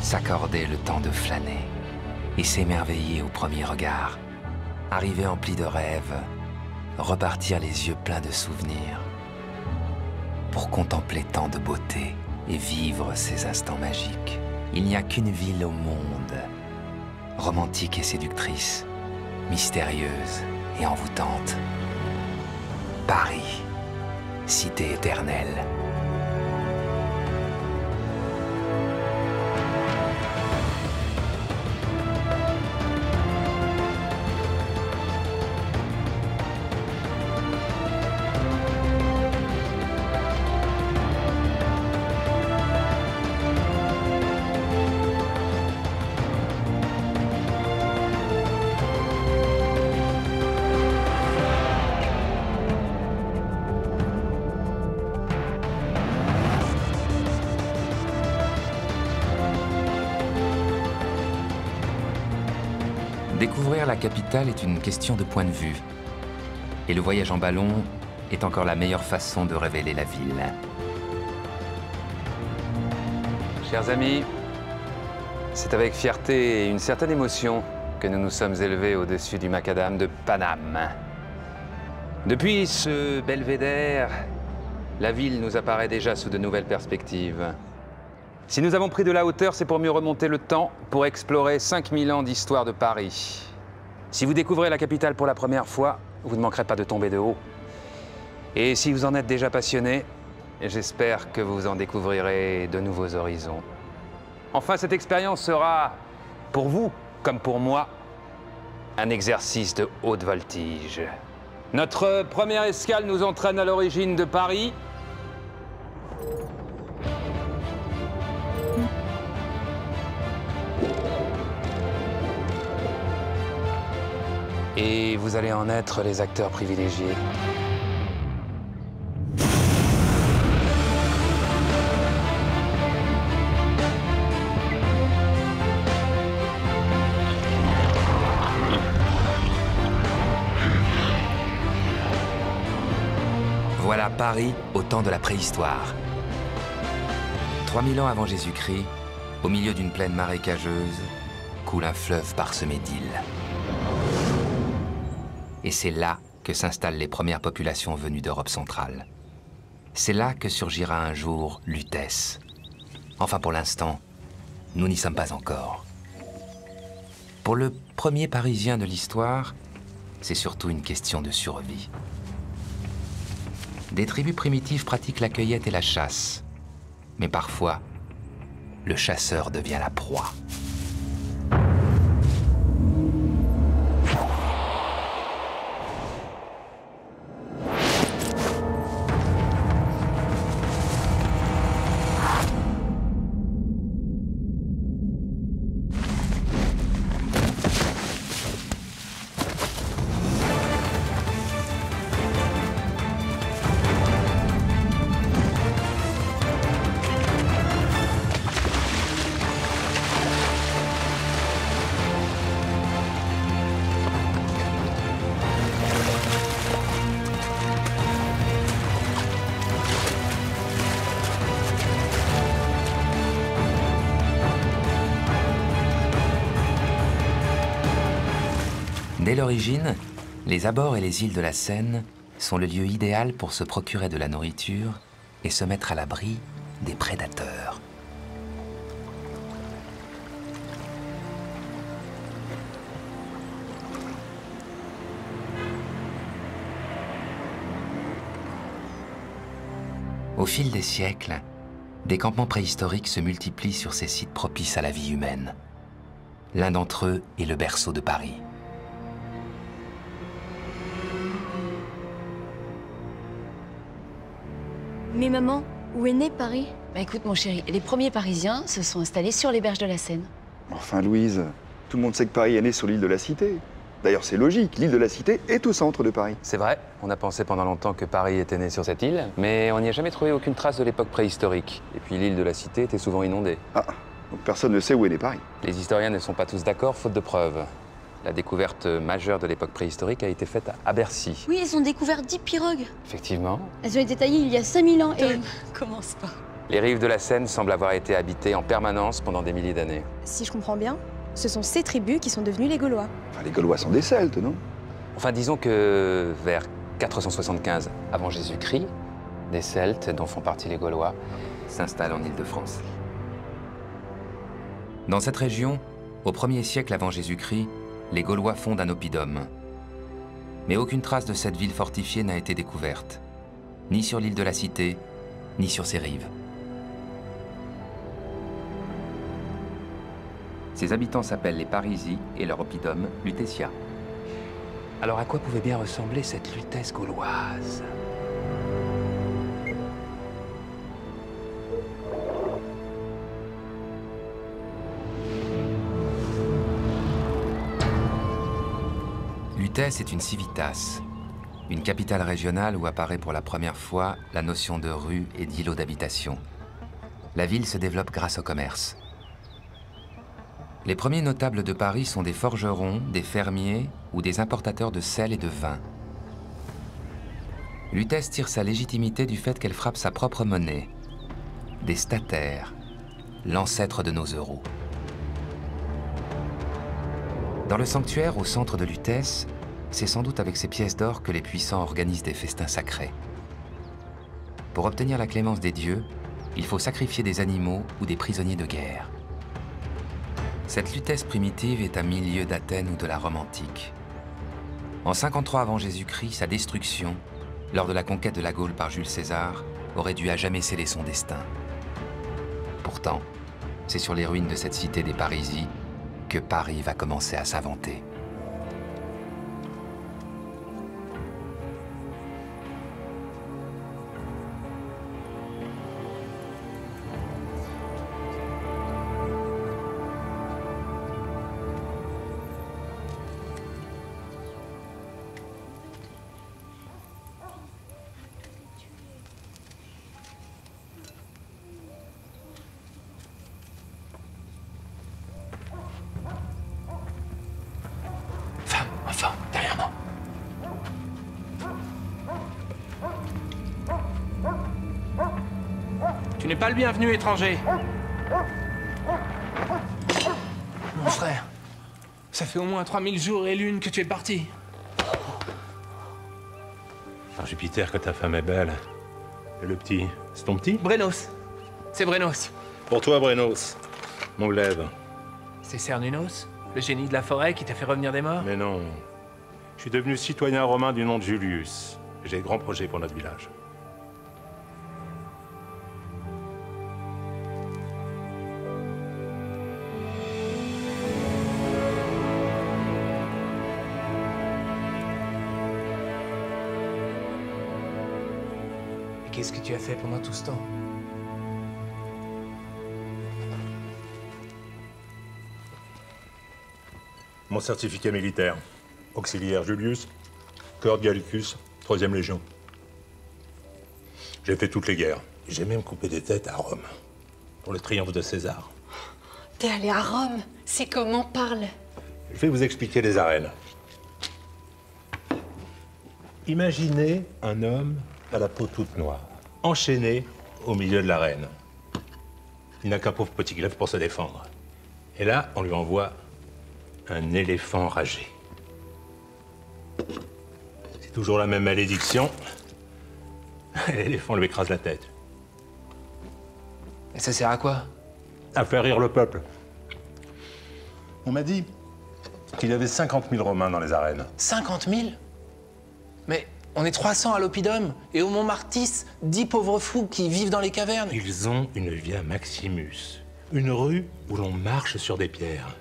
s'accorder le temps de flâner et s'émerveiller au premier regard, arriver empli de rêves, repartir les yeux pleins de souvenirs, pour contempler tant de beauté et vivre ces instants magiques. Il n'y a qu'une ville au monde, romantique et séductrice, mystérieuse et envoûtante. Paris, cité éternelle. Découvrir la capitale est une question de point de vue. Et le voyage en ballon est encore la meilleure façon de révéler la ville. Chers amis, c'est avec fierté et une certaine émotion que nous nous sommes élevés au-dessus du macadam de Paname. Depuis ce belvédère, la ville nous apparaît déjà sous de nouvelles perspectives. Si nous avons pris de la hauteur, c'est pour mieux remonter le temps, pour explorer 5000 ans d'histoire de Paris. Si vous découvrez la capitale pour la première fois, vous ne manquerez pas de tomber de haut. Et si vous en êtes déjà passionné, j'espère que vous en découvrirez de nouveaux horizons. Enfin, cette expérience sera, pour vous comme pour moi, un exercice de haute voltige. Notre première escale nous entraîne à l'origine de Paris. Et vous allez en être les acteurs privilégiés. Voilà Paris au temps de la préhistoire. 3000 ans avant Jésus-Christ, au milieu d'une plaine marécageuse, coule un fleuve parsemé d'îles. Et c'est là que s'installent les premières populations venues d'Europe centrale. C'est là que surgira un jour Lutèce. Enfin, pour l'instant, nous n'y sommes pas encore. Pour le premier Parisien de l'histoire, c'est surtout une question de survie. Des tribus primitives pratiquent la cueillette et la chasse. Mais parfois, le chasseur devient la proie. Dès l'origine, les abords et les îles de la Seine sont le lieu idéal pour se procurer de la nourriture et se mettre à l'abri des prédateurs. Au fil des siècles, des campements préhistoriques se multiplient sur ces sites propices à la vie humaine. L'un d'entre eux est le berceau de Paris. Mais maman, où est né Paris? Bah écoute mon chéri, les premiers Parisiens se sont installés sur les berges de la Seine. Enfin Louise, tout le monde sait que Paris est né sur l'île de la Cité. D'ailleurs c'est logique, l'île de la Cité est au centre de Paris. C'est vrai, on a pensé pendant longtemps que Paris était né sur cette île, mais on n'y a jamais trouvé aucune trace de l'époque préhistorique. Et puis l'île de la Cité était souvent inondée. Ah, donc personne ne sait où est né Paris. Les historiens ne sont pas tous d'accord, faute de preuves. La découverte majeure de l'époque préhistorique a été faite à Bercy. Oui, ils ont découvert 10 pirogues. Effectivement. Elles ont été taillées il y a 5000 ans et... Commence pas. Les rives de la Seine semblent avoir été habitées en permanence pendant des milliers d'années. Si je comprends bien, ce sont ces tribus qui sont devenues les Gaulois. Enfin, les Gaulois sont des Celtes, non? Enfin, disons que vers 475 avant Jésus-Christ, des Celtes, dont font partie les Gaulois, s'installent en Île-de-France. Dans cette région, au 1er siècle avant Jésus-Christ, les Gaulois fondent un oppidum. Mais aucune trace de cette ville fortifiée n'a été découverte, ni sur l'île de la Cité, ni sur ses rives. Ses habitants s'appellent les Parisi et leur oppidum, Lutetia. Alors à quoi pouvait bien ressembler cette Lutèce gauloise? Lutèce est une civitas, une capitale régionale où apparaît pour la première fois la notion de rue et d'îlot d'habitation. La ville se développe grâce au commerce. Les premiers notables de Paris sont des forgerons, des fermiers ou des importateurs de sel et de vin. Lutèce tire sa légitimité du fait qu'elle frappe sa propre monnaie, des statères, l'ancêtre de nos euros. Dans le sanctuaire au centre de Lutèce, c'est sans doute avec ces pièces d'or que les puissants organisent des festins sacrés. Pour obtenir la clémence des dieux, il faut sacrifier des animaux ou des prisonniers de guerre. Cette Lutèce primitive est à milieu d'Athènes ou de la Rome antique. En 53 avant Jésus-Christ, sa destruction, lors de la conquête de la Gaule par Jules César, aurait dû à jamais sceller son destin. Pourtant, c'est sur les ruines de cette cité des Parisis que Paris va commencer à s'inventer. Enfin, derrière moi. Tu n'es pas le bienvenu, étranger. Mon frère, ça fait au moins 3000 jours et lune que tu es parti. Par Jupiter, que ta femme est belle. Et le petit, c'est ton petit? Brenos. C'est Brenos. Pour toi, Brenos, mon glaive. C'est Cernunnos, le génie de la forêt qui t'a fait revenir des morts? Mais non. Je suis devenu citoyen romain du nom de Julius. J'ai de grands projets pour notre village. Et qu'est-ce que tu as fait pendant tout ce temps? Mon certificat militaire. Auxiliaire Julius, Corde Gallicus, 3e Légion. J'ai fait toutes les guerres. J'ai même coupé des têtes à Rome, pour le triomphe de César. T'es allé à Rome, c'est comment parle? Je vais vous expliquer les arènes. Imaginez un homme à la peau toute noire, enchaîné au milieu de l'arène. Il n'a qu'un pauvre petit glaive pour se défendre. Et là, on lui envoie un éléphant enragé. C'est toujours la même malédiction. L'éléphant lui écrase la tête. Et ça sert à quoi? À faire rire le peuple. On m'a dit qu'il y avait 50 000 Romains dans les arènes. 50 000? Mais on est 300 à l'Oppidum, et au Montmartis, 10 pauvres fous qui vivent dans les cavernes. Ils ont une Via Maximus, une rue où l'on marche sur des pierres.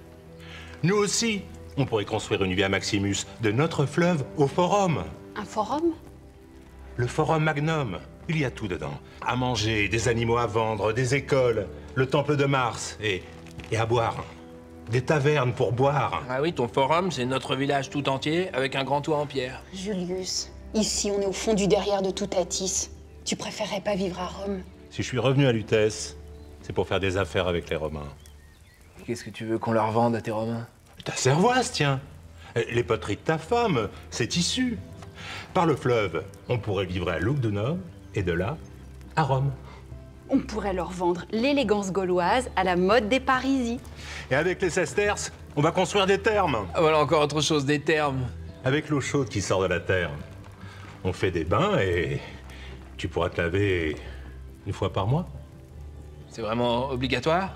Nous aussi, on pourrait construire une Via Maximus de notre fleuve au Forum. Un forum? Le Forum Magnum, il y a tout dedans. À manger, des animaux à vendre, des écoles, le temple de Mars et à boire. Des tavernes pour boire. Ah oui, ton forum, c'est notre village tout entier, avec un grand toit en pierre. Julius, ici on est au fond du derrière de Toutatis. Tu préférerais pas vivre à Rome? Si je suis revenu à Lutèce, c'est pour faire des affaires avec les Romains. Qu'est-ce que tu veux qu'on leur vende à tes Romains? Ta cervoise, tiens. Les poteries de ta femme, c'est issu. Par le fleuve, on pourrait vivre à Lugdunum et de là, à Rome. On pourrait leur vendre l'élégance gauloise à la mode des Parisis. Et avec les sesterces, on va construire des thermes. Ah, voilà encore autre chose, des termes. Avec l'eau chaude qui sort de la terre, on fait des bains et tu pourras te laver une fois par mois. C'est vraiment obligatoire?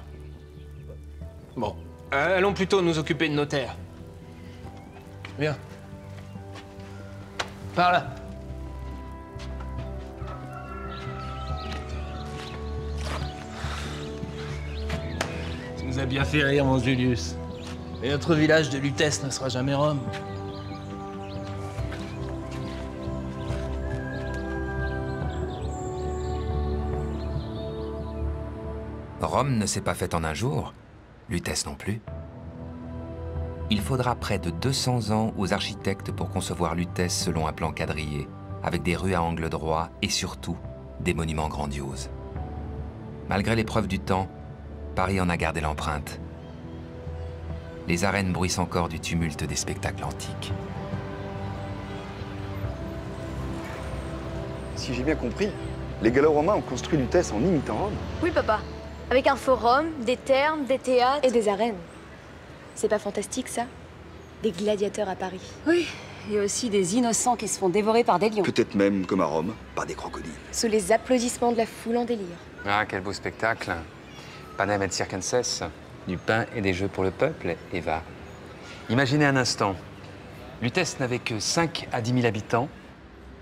Bon, allons plutôt nous occuper de nos terres. Viens. Par là. Tu nous as bien fait rire, mon Julius. Et notre village de Lutèce ne sera jamais Rome. Rome ne s'est pas faite en un jour, Lutèce non plus. Il faudra près de 200 ans aux architectes pour concevoir Lutèce selon un plan quadrillé, avec des rues à angle droit et surtout des monuments grandioses. Malgré l'épreuve du temps, Paris en a gardé l'empreinte. Les arènes bruissent encore du tumulte des spectacles antiques. Si j'ai bien compris, les Gallo-Romains ont construit Lutèce en imitant Rome. Oui, papa. Avec un forum, des thermes, des théâtres. Et des arènes. C'est pas fantastique, ça? Des gladiateurs à Paris. Oui, et aussi des innocents qui se font dévorer par des lions. Peut-être même, comme à Rome, par des crocodiles. Sous les applaudissements de la foule en délire. Ah, quel beau spectacle. Panem et circenses, du pain et des jeux pour le peuple, Eva. Imaginez un instant. Lutèce n'avait que 5 à 10 000 habitants,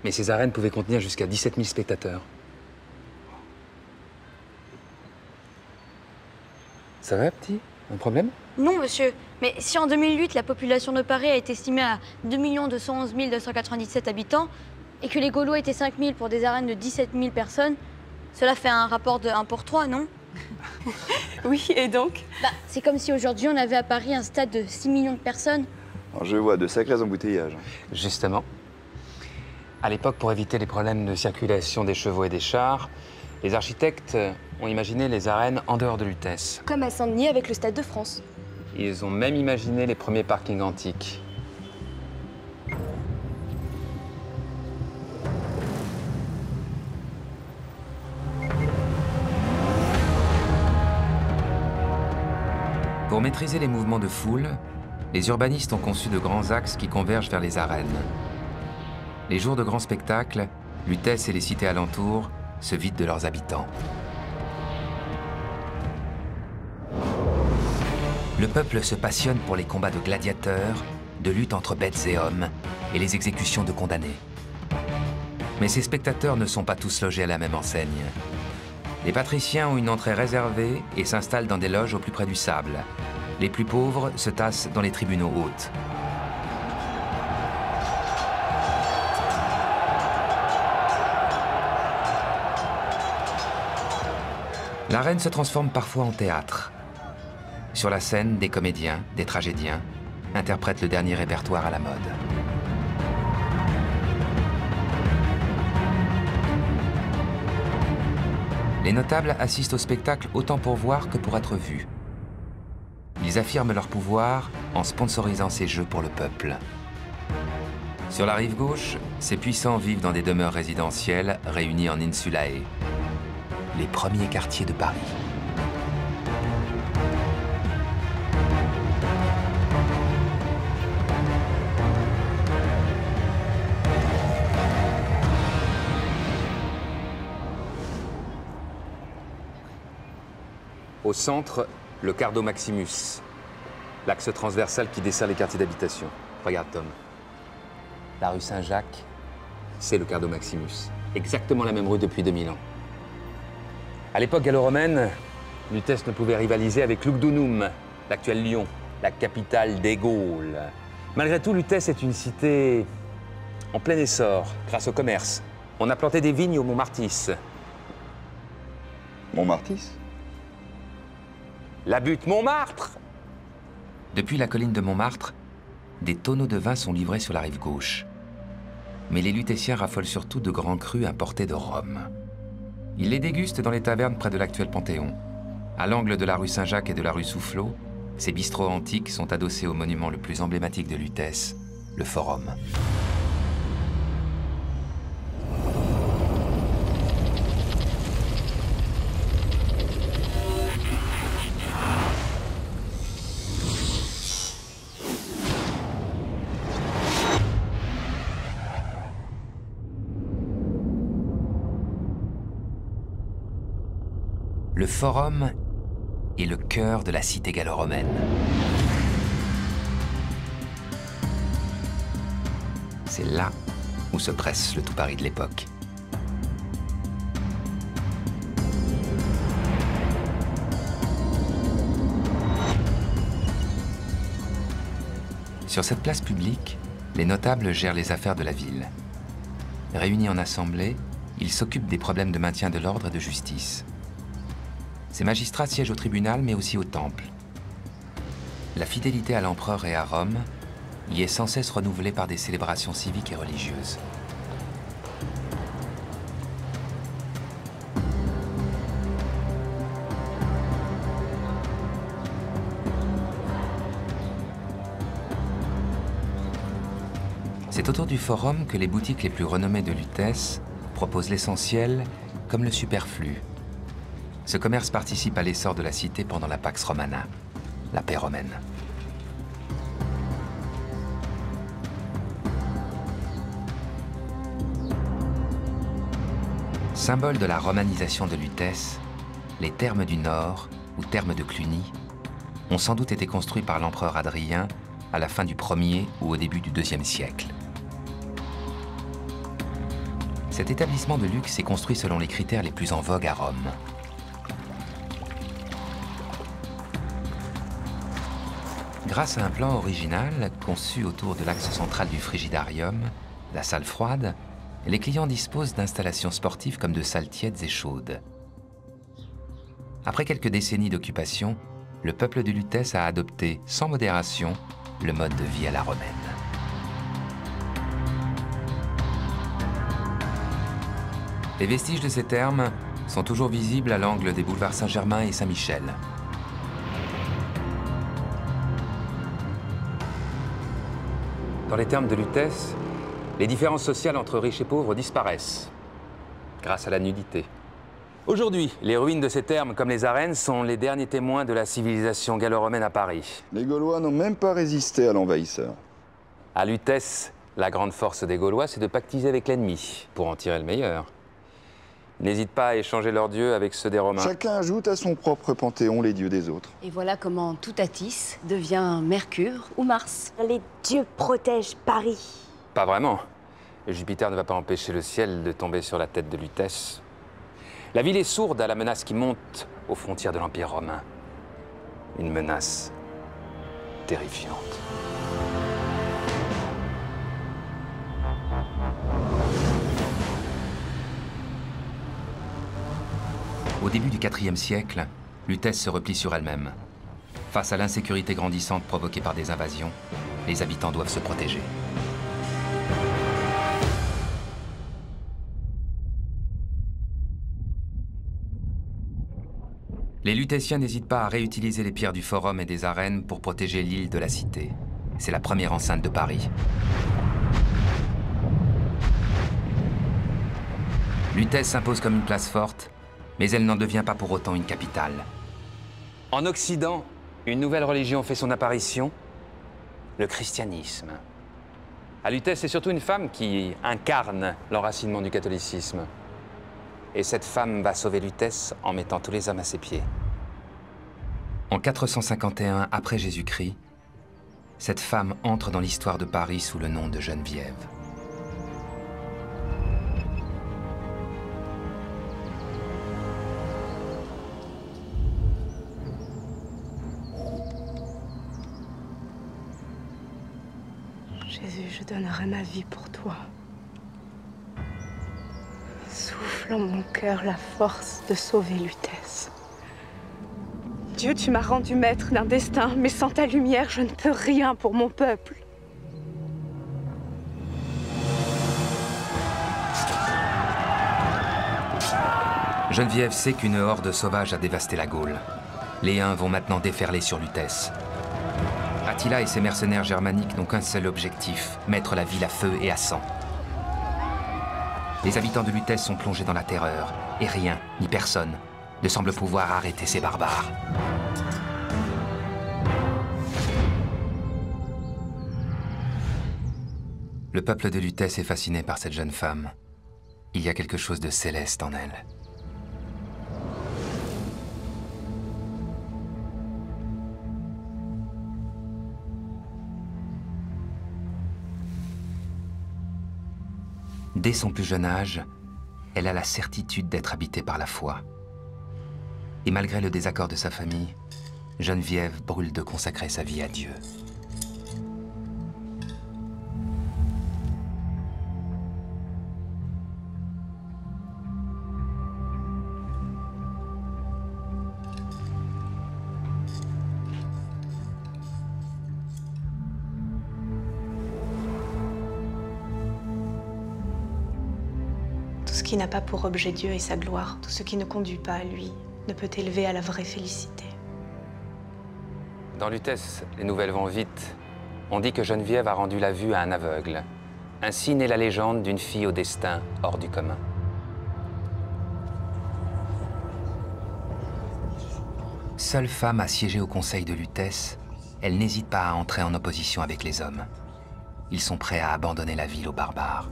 mais ses arènes pouvaient contenir jusqu'à 17 000 spectateurs. Ça va, petit? Un problème? Non, monsieur. Mais si en 2008, la population de Paris a été estimée à 2 211 297 habitants et que les Gaulois étaient 5 000 pour des arènes de 17 000 personnes, cela fait un rapport de 1 pour 3, non? Oui, et donc? C'est comme si aujourd'hui, on avait à Paris un stade de 6 millions de personnes. Alors, je vois de sacrés embouteillages. Justement. À l'époque, pour éviter les problèmes de circulation des chevaux et des chars, les architectes ont imaginé les arènes en dehors de Lutèce. Comme à Saint-Denis avec le Stade de France. Ils ont même imaginé les premiers parkings antiques. Pour maîtriser les mouvements de foule, les urbanistes ont conçu de grands axes qui convergent vers les arènes. Les jours de grands spectacles, Lutèce et les cités alentours se vident de leurs habitants. Le peuple se passionne pour les combats de gladiateurs, de lutte entre bêtes et hommes, et les exécutions de condamnés. Mais ces spectateurs ne sont pas tous logés à la même enseigne. Les patriciens ont une entrée réservée et s'installent dans des loges au plus près du sable. Les plus pauvres se tassent dans les tribunaux hautes. L'arène se transforme parfois en théâtre. Sur la scène, des comédiens, des tragédiens interprètent le dernier répertoire à la mode. Les notables assistent au spectacle autant pour voir que pour être vus. Ils affirment leur pouvoir en sponsorisant ces jeux pour le peuple. Sur la rive gauche, ces puissants vivent dans des demeures résidentielles réunies en insulae, les premiers quartiers de Paris. Au centre, le Cardo Maximus, l'axe transversal qui dessert les quartiers d'habitation. Regarde, Tom. La rue Saint-Jacques, c'est le Cardo Maximus. Exactement la même rue depuis 2000 ans. À l'époque gallo-romaine, Lutèce ne pouvait rivaliser avec Lugdunum, l'actuel Lyon, la capitale des Gaules. Malgré tout, Lutèce est une cité en plein essor, grâce au commerce. On a planté des vignes au Montmartis. Montmartis? La butte Montmartre! Depuis la colline de Montmartre, des tonneaux de vin sont livrés sur la rive gauche. Mais les Lutétiens raffolent surtout de grands crus importés de Rome. Ils les dégustent dans les tavernes près de l'actuel Panthéon. À l'angle de la rue Saint-Jacques et de la rue Soufflot, ces bistrots antiques sont adossés au monument le plus emblématique de Lutèce, le Forum. Le forum est le cœur de la cité gallo-romaine. C'est là où se presse le tout Paris de l'époque. Sur cette place publique, les notables gèrent les affaires de la ville. Réunis en assemblée, ils s'occupent des problèmes de maintien de l'ordre et de justice. Ces magistrats siègent au tribunal, mais aussi au temple. La fidélité à l'empereur et à Rome y est sans cesse renouvelée par des célébrations civiques et religieuses. C'est autour du forum que les boutiques les plus renommées de Lutèce proposent l'essentiel comme le superflu. Ce commerce participe à l'essor de la cité pendant la Pax Romana, la paix romaine. Symbole de la romanisation de Lutèce, les thermes du Nord, ou thermes de Cluny, ont sans doute été construits par l'empereur Hadrien à la fin du 1er ou au début du 2e siècle. Cet établissement de luxe est construit selon les critères les plus en vogue à Rome. Grâce à un plan original conçu autour de l'axe central du frigidarium, la salle froide, les clients disposent d'installations sportives comme de salles tièdes et chaudes. Après quelques décennies d'occupation, le peuple de Lutèce a adopté, sans modération, le mode de vie à la romaine. Les vestiges de ces thermes sont toujours visibles à l'angle des boulevards Saint-Germain et Saint-Michel. Dans les thermes de Lutèce, les différences sociales entre riches et pauvres disparaissent grâce à la nudité. Aujourd'hui, les ruines de ces thermes, comme les arènes, sont les derniers témoins de la civilisation gallo-romaine à Paris. Les Gaulois n'ont même pas résisté à l'envahisseur. À Lutèce, la grande force des Gaulois, c'est de pactiser avec l'ennemi pour en tirer le meilleur. N'hésite pas à échanger leurs dieux avec ceux des Romains. Chacun ajoute à son propre panthéon les dieux des autres. Et voilà comment tout Atis devient Mercure ou Mars. Les dieux protègent Paris. Pas vraiment. Jupiter ne va pas empêcher le ciel de tomber sur la tête de Lutèce. La ville est sourde à la menace qui monte aux frontières de l'Empire romain. Une menace terrifiante. Au début du IVe siècle, Lutèce se replie sur elle-même. Face à l'insécurité grandissante provoquée par des invasions, les habitants doivent se protéger. Les Lutéciens n'hésitent pas à réutiliser les pierres du forum et des arènes pour protéger l'île de la cité. C'est la première enceinte de Paris. Lutèce s'impose comme une place forte, mais elle n'en devient pas pour autant une capitale. En Occident, une nouvelle religion fait son apparition, le christianisme. À Lutèce, c'est surtout une femme qui incarne l'enracinement du catholicisme. Et cette femme va sauver Lutèce en mettant tous les hommes à ses pieds. En 451 après Jésus-Christ, cette femme entre dans l'histoire de Paris sous le nom de Geneviève. Jésus, je donnerai ma vie pour toi. Souffle en mon cœur la force de sauver Lutèce. Dieu, tu m'as rendu maître d'un destin, mais sans ta lumière, je ne peux rien pour mon peuple. Geneviève sait qu'une horde sauvage a dévasté la Gaule. Les Huns vont maintenant déferler sur Lutèce. Attila et ses mercenaires germaniques n'ont qu'un seul objectif, mettre la ville à feu et à sang. Les habitants de Lutèce sont plongés dans la terreur, et rien, ni personne, ne semble pouvoir arrêter ces barbares. Le peuple de Lutèce est fasciné par cette jeune femme. Il y a quelque chose de céleste en elle. Dès son plus jeune âge, elle a la certitude d'être habitée par la foi. Et malgré le désaccord de sa famille, Geneviève brûle de consacrer sa vie à Dieu. Tout ce qui n'a pas pour objet Dieu et sa gloire, tout ce qui ne conduit pas à lui, ne peut élever à la vraie félicité. Dans Lutèce, les nouvelles vont vite. On dit que Geneviève a rendu la vue à un aveugle. Ainsi naît la légende d'une fille au destin hors du commun. Seule femme à siéger au conseil de Lutèce, elle n'hésite pas à entrer en opposition avec les hommes. Ils sont prêts à abandonner la ville aux barbares.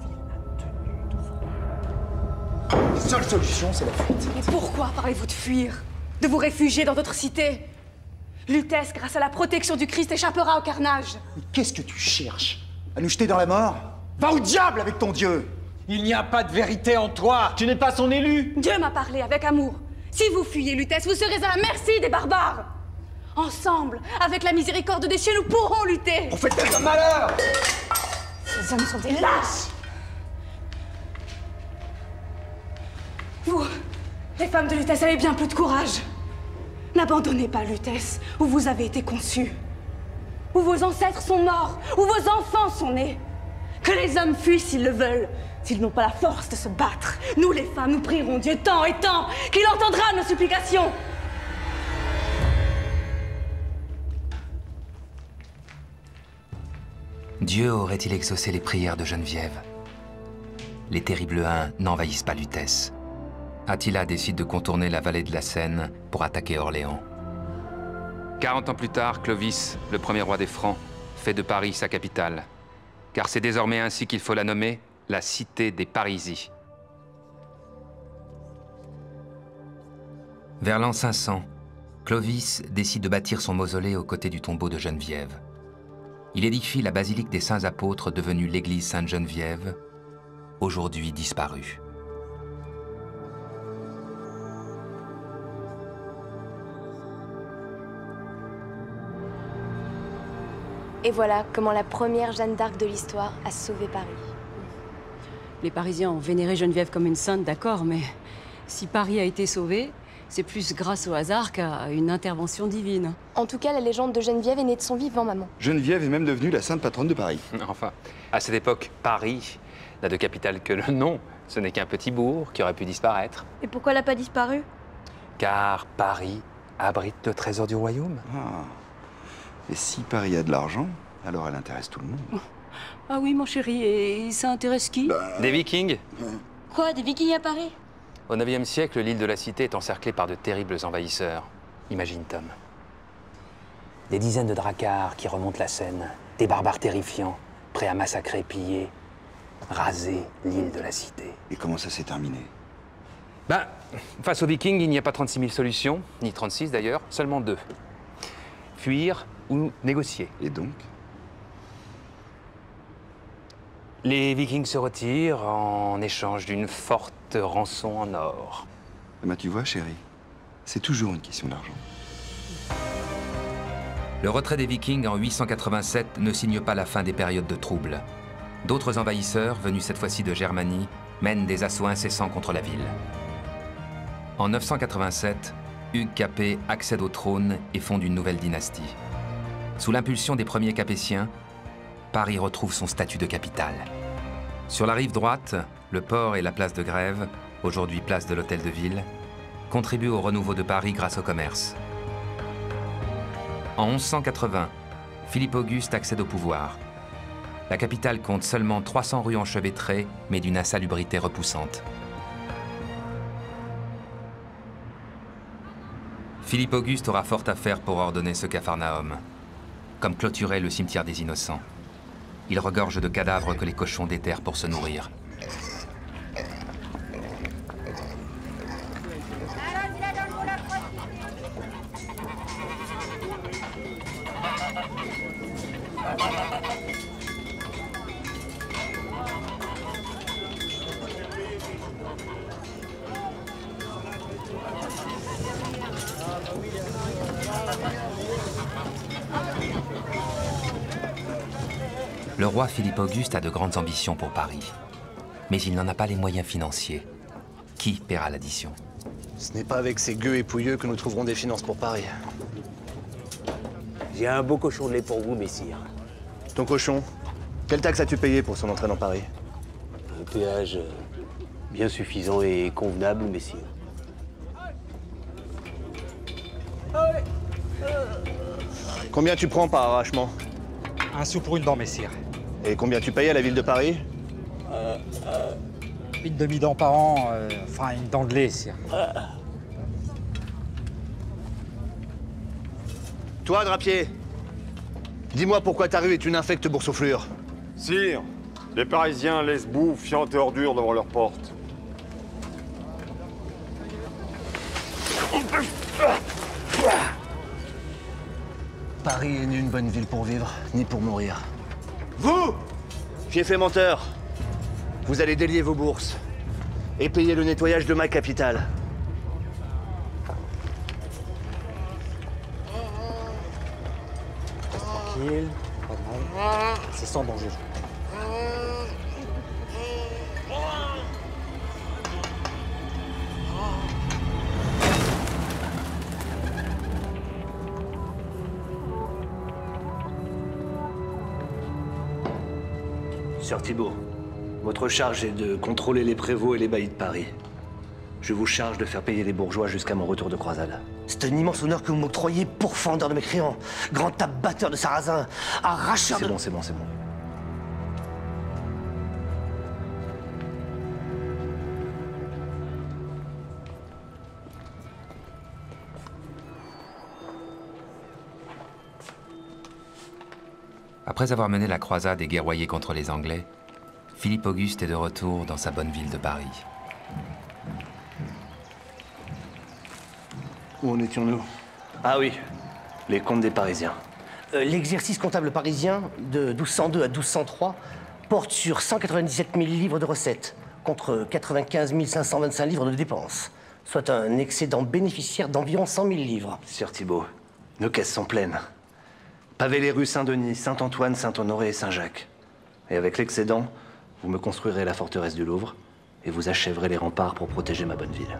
La seule solution, c'est la fuite. Mais pourquoi parlez-vous de fuir? De vous réfugier dans d'autres cités? Lutèce, grâce à la protection du Christ, échappera au carnage. Mais qu'est-ce que tu cherches? À nous jeter dans la mort? Va au diable avec ton Dieu! Il n'y a pas de vérité en toi. Tu n'es pas son élu. Dieu m'a parlé avec amour. Si vous fuyez Lutèce, vous serez à la merci des barbares. Ensemble, avec la miséricorde des cieux, nous pourrons lutter. On fait tellement malheur! Ces hommes sont des lâches. Vous, les femmes de Lutèce, avez bien plus de courage. N'abandonnez pas Lutèce, où vous avez été conçus, où vos ancêtres sont morts, où vos enfants sont nés. Que les hommes fuient s'ils le veulent, s'ils n'ont pas la force de se battre. Nous, les femmes, nous prierons Dieu tant et tant qu'il entendra nos supplications. Dieu aurait-il exaucé les prières de Geneviève? Les terribles Huns n'envahissent pas Lutèce. Attila décide de contourner la vallée de la Seine pour attaquer Orléans. 40 ans plus tard, Clovis, le premier roi des Francs, fait de Paris sa capitale. Car c'est désormais ainsi qu'il faut la nommer, la cité des Parisis. Vers l'an 500, Clovis décide de bâtir son mausolée aux côtés du tombeau de Geneviève. Il édifie la basilique des Saints Apôtres, devenue l'église Sainte-Geneviève, aujourd'hui disparue. Et voilà comment la première Jeanne d'Arc de l'histoire a sauvé Paris. Les Parisiens ont vénéré Geneviève comme une sainte, d'accord, mais si Paris a été sauvé, c'est plus grâce au hasard qu'à une intervention divine. En tout cas, la légende de Geneviève est née de son vivant, maman. Geneviève est même devenue la sainte patronne de Paris. Enfin, à cette époque, Paris n'a de capitale que le nom. Ce n'est qu'un petit bourg qui aurait pu disparaître. Et pourquoi elle n'a pas disparu? Car Paris abrite le trésor du royaume. Ah. Et si Paris a de l'argent, alors elle intéresse tout le monde. Ah oui, mon chéri, et ça intéresse qui? Des Vikings. Quoi, des Vikings à Paris? Au IXe siècle, l'île de la Cité est encerclée par de terribles envahisseurs. Imagine, Tom. Des dizaines de dracars qui remontent la Seine, des barbares terrifiants, prêts à massacrer, piller, raser l'île de la Cité. Et comment ça s'est terminé? Face aux Vikings, il n'y a pas 36 000 solutions, ni 36 d'ailleurs, seulement 2. Fuir ou négocier. Et donc? Les Vikings se retirent en échange d'une forte rançon en or. Eh ben, tu vois, chérie, c'est toujours une question d'argent. Le retrait des Vikings en 887 ne signe pas la fin des périodes de troubles. D'autres envahisseurs, venus cette fois-ci de Germanie, mènent des assauts incessants contre la ville. En 987, Hugues Capet accède au trône et fonde une nouvelle dynastie. Sous l'impulsion des premiers Capétiens, Paris retrouve son statut de capitale. Sur la rive droite, le port et la place de Grève, aujourd'hui place de l'Hôtel de Ville, contribuent au renouveau de Paris grâce au commerce. En 1180, Philippe Auguste accède au pouvoir. La capitale compte seulement 300 rues enchevêtrées, mais d'une insalubrité repoussante. Philippe Auguste aura fort à faire pour ordonner ce Capharnaüm, comme clôturer le cimetière des Innocents. Il regorge de cadavres que les cochons déterrent pour se nourrir. Le roi Philippe Auguste a de grandes ambitions pour Paris. Mais il n'en a pas les moyens financiers. Qui paiera l'addition? Ce n'est pas avec ces gueux et pouilleux que nous trouverons des finances pour Paris. J'ai un beau cochon de lait pour vous, messire. Ton cochon, quelle taxe as-tu payé pour son entrée dans Paris? Un péage bien suffisant et convenable, messire. Combien tu prends par arrachement? Un sou pour une dent, messire. Et combien tu payes à la ville de Paris? Une demi-dent par an, enfin une dent de lait, sire. Toi, drapier, dis-moi pourquoi ta rue est une infecte boursouflure. Sire, les Parisiens laissent boue, fientes et ordures devant leurs portes. Paris est ni une bonne ville pour vivre, ni pour mourir. Vous, fief et menteur, vous allez délier vos bourses et payer le nettoyage de ma capitale. Tranquille, pas de mal. C'est sans danger. Sœur Thibault, votre charge est de contrôler les prévôts et les baillis de Paris. Je vous charge de faire payer les bourgeois jusqu'à mon retour de croisade. C'est un immense honneur que vous m'octroyez, pourfendeur de mécréants, grand abatteur de sarrasins, arracheur de... C'est bon. Après avoir mené la croisade et guerroyé contre les Anglais, Philippe Auguste est de retour dans sa bonne ville de Paris. Où en étions-nous? Ah oui, les comptes des Parisiens. L'exercice comptable parisien, de 1202 à 1203, porte sur 197 000 livres de recettes, contre 95 525 livres de dépenses, soit un excédent bénéficiaire d'environ 100 000 livres. Sœur Thibault, nos caisses sont pleines. Pavez les rues Saint-Denis, Saint-Antoine, Saint-Honoré et Saint-Jacques. Et avec l'excédent, vous me construirez la forteresse du Louvre et vous achèverez les remparts pour protéger ma bonne ville.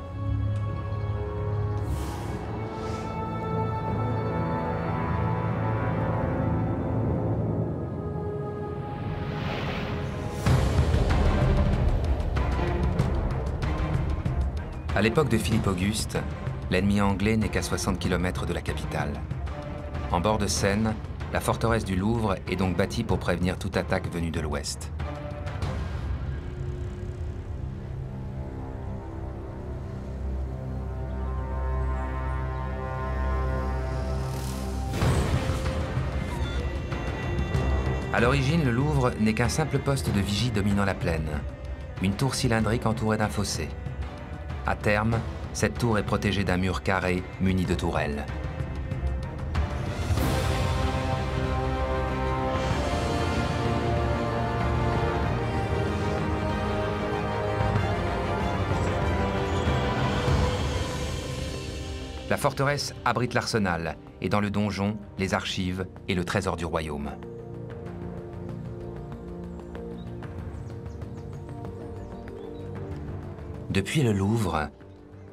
À l'époque de Philippe Auguste, l'ennemi anglais n'est qu'à 60 km de la capitale. En bord de Seine, la forteresse du Louvre est donc bâtie pour prévenir toute attaque venue de l'ouest. À l'origine, le Louvre n'est qu'un simple poste de vigie dominant la plaine, une tour cylindrique entourée d'un fossé. À terme, cette tour est protégée d'un mur carré muni de tourelles. La forteresse abrite l'arsenal et dans le donjon, les archives et le trésor du royaume. Depuis le Louvre,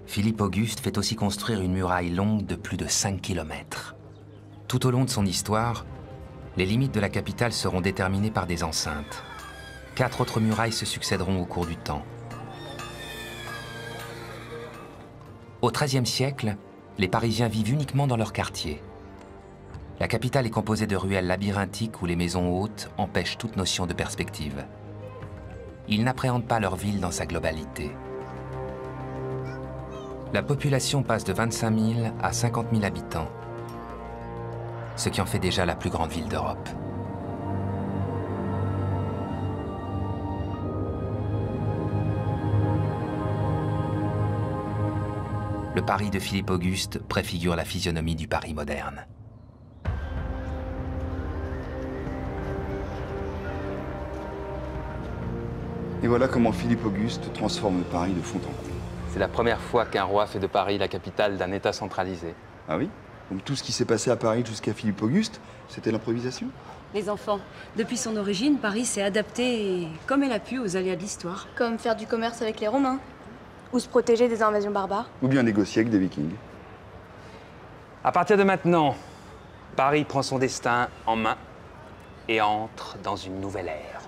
Philippe Auguste fait aussi construire une muraille longue de plus de 5 km. Tout au long de son histoire, les limites de la capitale seront déterminées par des enceintes. 4 autres murailles se succéderont au cours du temps. Au XIIIe siècle, les Parisiens vivent uniquement dans leur quartier. La capitale est composée de ruelles labyrinthiques où les maisons hautes empêchent toute notion de perspective. Ils n'appréhendent pas leur ville dans sa globalité. La population passe de 25 000 à 50 000 habitants, ce qui en fait déjà la plus grande ville d'Europe. Le Paris de Philippe Auguste préfigure la physionomie du Paris moderne. Et voilà comment Philippe Auguste transforme Paris de fond en comble. C'est la première fois qu'un roi fait de Paris la capitale d'un État centralisé. Ah oui? Donc tout ce qui s'est passé à Paris jusqu'à Philippe Auguste, c'était l'improvisation? Les enfants, depuis son origine, Paris s'est adapté comme elle a pu aux aléas de l'histoire. Comme faire du commerce avec les Romains. Ou se protéger des invasions barbares. Ou bien négocier avec des Vikings. À partir de maintenant, Paris prend son destin en main et entre dans une nouvelle ère.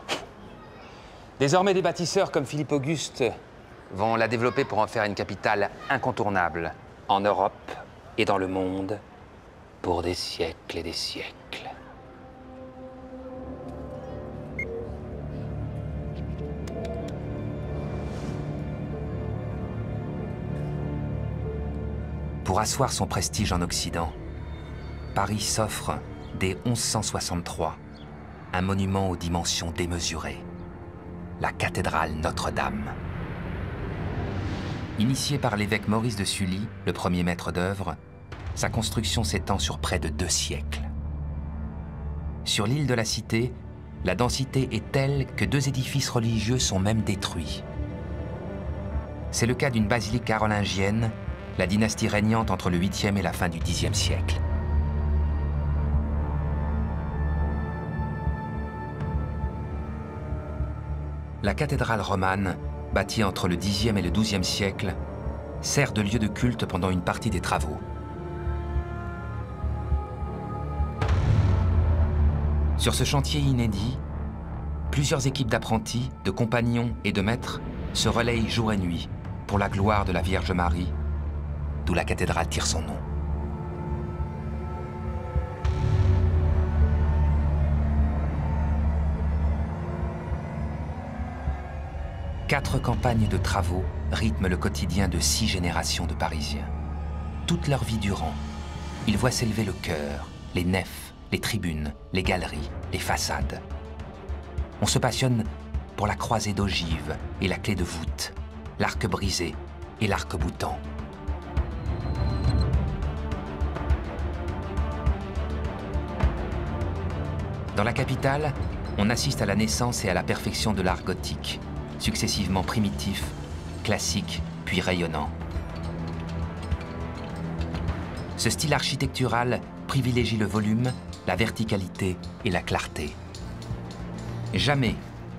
Désormais, des bâtisseurs comme Philippe Auguste vont la développer pour en faire une capitale incontournable en Europe et dans le monde pour des siècles et des siècles. Pour asseoir son prestige en Occident, Paris s'offre, dès 1163, un monument aux dimensions démesurées, la cathédrale Notre-Dame. Initiée par l'évêque Maurice de Sully, le premier maître d'œuvre, sa construction s'étend sur près de 2 siècles. Sur l'île de la Cité, la densité est telle que 2 édifices religieux sont même détruits. C'est le cas d'une basilique carolingienne, la dynastie régnante entre le 8e et la fin du 10e siècle. La cathédrale romane, bâtie entre le 10e et le 12e siècle, sert de lieu de culte pendant une partie des travaux. Sur ce chantier inédit, plusieurs équipes d'apprentis, de compagnons et de maîtres se relayent jour et nuit pour la gloire de la Vierge Marie, d'où la cathédrale tire son nom. Quatre campagnes de travaux rythment le quotidien de 6 générations de Parisiens. Toute leur vie durant, ils voient s'élever le chœur, les nefs, les tribunes, les galeries, les façades. On se passionne pour la croisée d'ogives et la clé de voûte, l'arc brisé et l'arc-boutant. Dans la capitale, on assiste à la naissance et à la perfection de l'art gothique, successivement primitif, classique, puis rayonnant. Ce style architectural privilégie le volume, la verticalité et la clarté. Jamais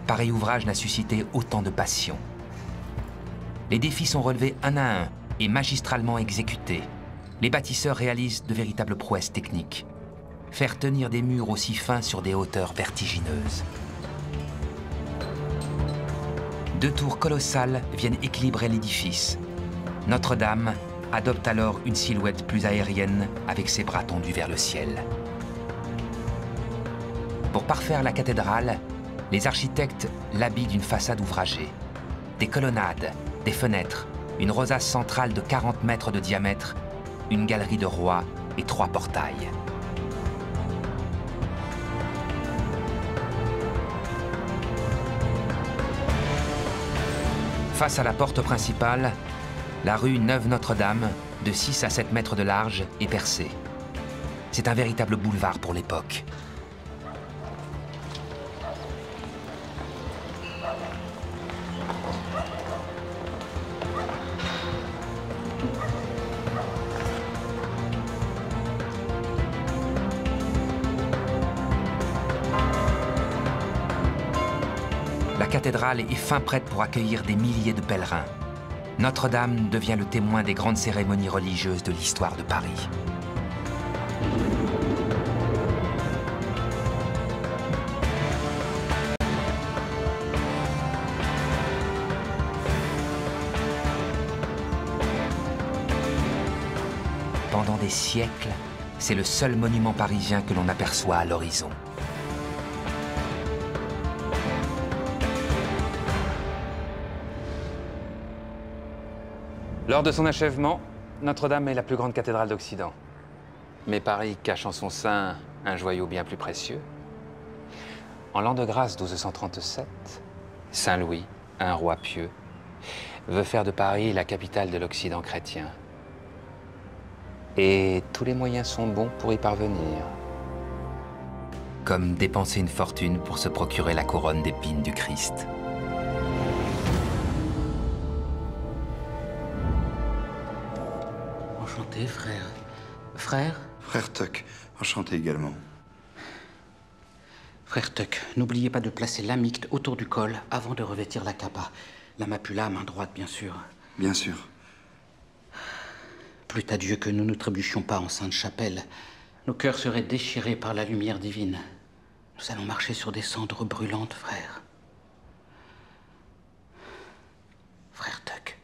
pareil ouvrage n'a suscité autant de passion. Les défis sont relevés un à un et magistralement exécutés. Les bâtisseurs réalisent de véritables prouesses techniques. Faire tenir des murs aussi fins sur des hauteurs vertigineuses. 2 tours colossales viennent équilibrer l'édifice. Notre-Dame adopte alors une silhouette plus aérienne avec ses bras tendus vers le ciel. Pour parfaire la cathédrale, les architectes l'habillent d'une façade ouvragée. Des colonnades, des fenêtres, une rosace centrale de 40 mètres de diamètre, une galerie de rois et 3 portails. Face à la porte principale, la rue Neuve-Notre-Dame, de 6 à 7 mètres de large, est percée. C'est un véritable boulevard pour l'époque. La cathédrale est fin prête pour accueillir des milliers de pèlerins. Notre-Dame devient le témoin des grandes cérémonies religieuses de l'histoire de Paris. Pendant des siècles, c'est le seul monument parisien que l'on aperçoit à l'horizon. Lors de son achèvement, Notre-Dame est la plus grande cathédrale d'Occident. Mais Paris cache en son sein un joyau bien plus précieux. En l'an de grâce 1237, Saint Louis, un roi pieux, veut faire de Paris la capitale de l'Occident chrétien. Et tous les moyens sont bons pour y parvenir. Comme dépenser une fortune pour se procurer la couronne d'épines du Christ. Enchanté, frère. Frère? Frère Tuck, enchanté également. Frère Tuck, n'oubliez pas de placer l'amicte autour du col avant de revêtir la capa. La mapula, main droite, bien sûr. Bien sûr. Plût à Dieu que nous ne trébuchions pas en Sainte-Chapelle. Nos cœurs seraient déchirés par la lumière divine. Nous allons marcher sur des cendres brûlantes, frère. Frère Tuck,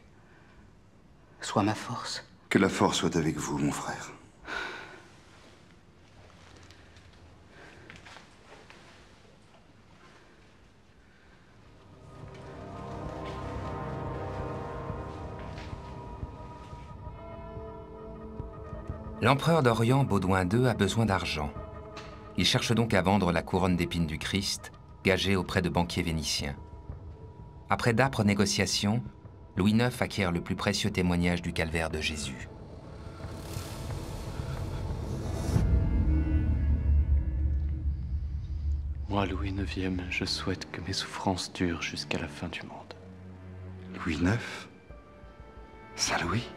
sois ma force. Que la force soit avec vous, mon frère. L'empereur d'Orient, Baudouin II, a besoin d'argent. Il cherche donc à vendre la couronne d'épines du Christ, gagée auprès de banquiers vénitiens. Après d'âpres négociations, Louis IX acquiert le plus précieux témoignage du calvaire de Jésus. Moi, Louis IX, je souhaite que mes souffrances durent jusqu'à la fin du monde. Louis IX? Saint-Louis?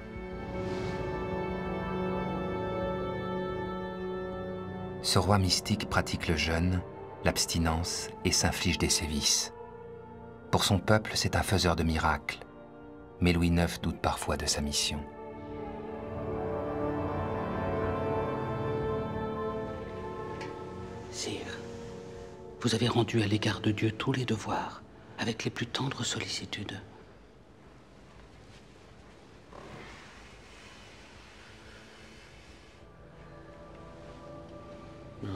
Ce roi mystique pratique le jeûne, l'abstinence et s'inflige des sévices. Pour son peuple, c'est un faiseur de miracles. Mais Louis IX doute parfois de sa mission. Sire, vous avez rendu à l'égard de Dieu tous les devoirs, avec les plus tendres sollicitudes.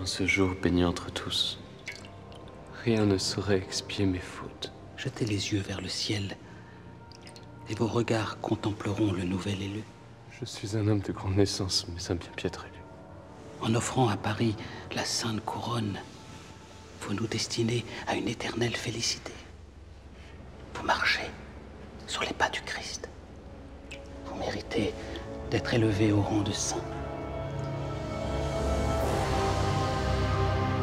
En ce jour béni entre tous, rien ne saurait expier mes fautes. Jetez les yeux vers le ciel, et vos regards contempleront le nouvel élu. Je suis un homme de grande naissance, mais un bien piètre élu. En offrant à Paris la Sainte Couronne, vous nous destinez à une éternelle félicité. Vous marchez sur les pas du Christ. Vous méritez d'être élevé au rang de saint.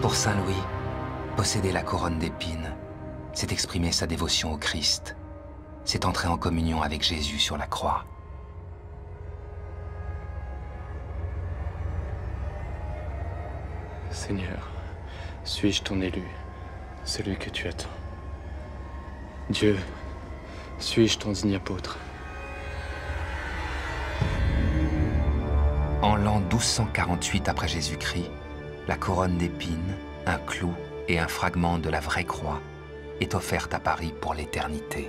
Pour Saint Louis, posséder la couronne d'épines, c'est exprimer sa dévotion au Christ. C'est entrer en communion avec Jésus sur la croix. Seigneur, suis-je ton élu, celui que tu attends? Dieu, suis-je ton digne apôtre? En l'an 1248 après Jésus-Christ, la couronne d'épines, un clou et un fragment de la vraie croix est offerte à Paris pour l'éternité.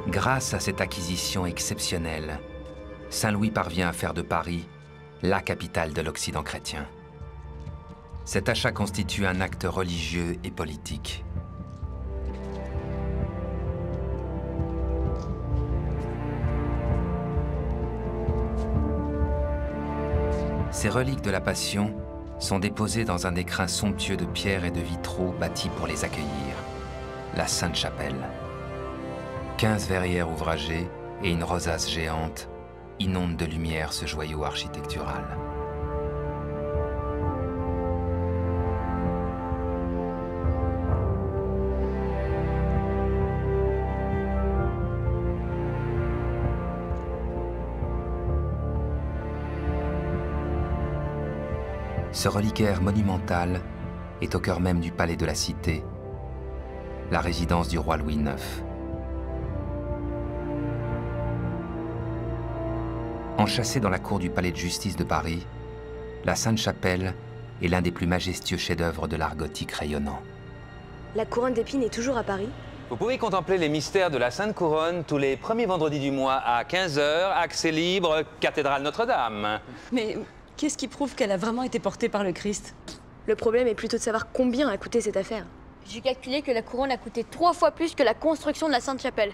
Grâce à cette acquisition exceptionnelle, Saint Louis parvient à faire de Paris la capitale de l'Occident chrétien. Cet achat constitue un acte religieux et politique. Ces reliques de la Passion sont déposées dans un écrin somptueux de pierres et de vitraux bâtis pour les accueillir, la Sainte-Chapelle. 15 verrières ouvragées et une rosace géante inondent de lumière ce joyau architectural. Ce reliquaire monumental est au cœur même du palais de la Cité, la résidence du roi Louis IX. Enchâssée dans la cour du palais de justice de Paris, la Sainte-Chapelle est l'un des plus majestueux chefs-d'œuvre de l'art gothique rayonnant. La couronne d'épines est toujours à Paris? Vous pouvez contempler les mystères de la Sainte Couronne tous les premiers vendredis du mois à 15 h, accès libre, cathédrale Notre-Dame. Mais qu'est-ce qui prouve qu'elle a vraiment été portée par le Christ? Le problème est plutôt de savoir combien a coûté cette affaire. J'ai calculé que la couronne a coûté 3 fois plus que la construction de la Sainte-Chapelle.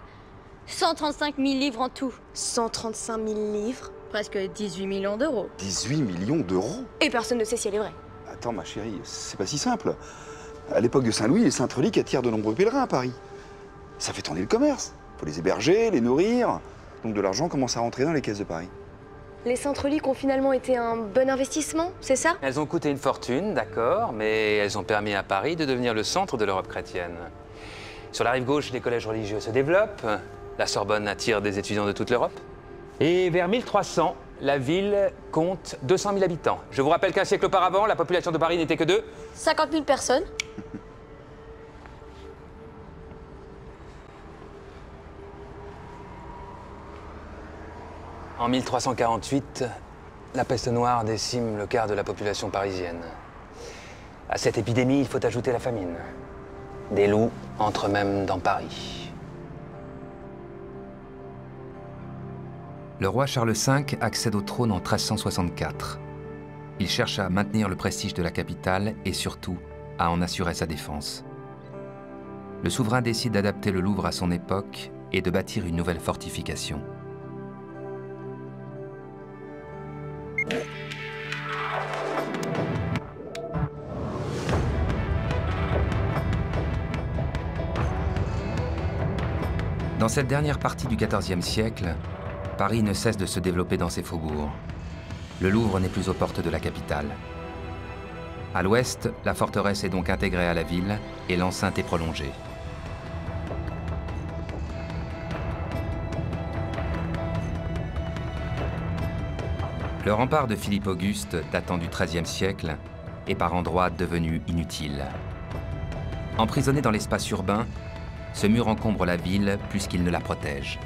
135 000 livres en tout. 135 000 livres? Presque 18 millions d'euros. 18 millions d'euros? Et personne ne sait si elle est vraie. Attends, ma chérie, c'est pas si simple. À l'époque de Saint-Louis, les saintes reliques attirent de nombreux pèlerins à Paris. Ça fait tourner le commerce. Faut les héberger, les nourrir. Donc de l'argent commence à rentrer dans les caisses de Paris. Les saintes reliques ont finalement été un bon investissement, c'est ça? Elles ont coûté une fortune, d'accord, mais elles ont permis à Paris de devenir le centre de l'Europe chrétienne. Sur la rive gauche, les collèges religieux se développent. La Sorbonne attire des étudiants de toute l'Europe. Et vers 1300, la ville compte 200 000 habitants. Je vous rappelle qu'un siècle auparavant, la population de Paris n'était que de 50 000 personnes. En 1348, la peste noire décime le quart de la population parisienne. À cette épidémie, il faut ajouter la famine. Des loups entrent même dans Paris. Le roi Charles V accède au trône en 1364. Il cherche à maintenir le prestige de la capitale et surtout à en assurer sa défense. Le souverain décide d'adapter le Louvre à son époque et de bâtir une nouvelle fortification. Dans cette dernière partie du XIVe siècle, Paris ne cesse de se développer dans ses faubourgs. Le Louvre n'est plus aux portes de la capitale. À l'ouest, la forteresse est donc intégrée à la ville et l'enceinte est prolongée. Le rempart de Philippe Auguste, datant du XIIIe siècle, est par endroits devenu inutile. Emprisonné dans l'espace urbain, ce mur encombre la ville plus qu'il ne la protège.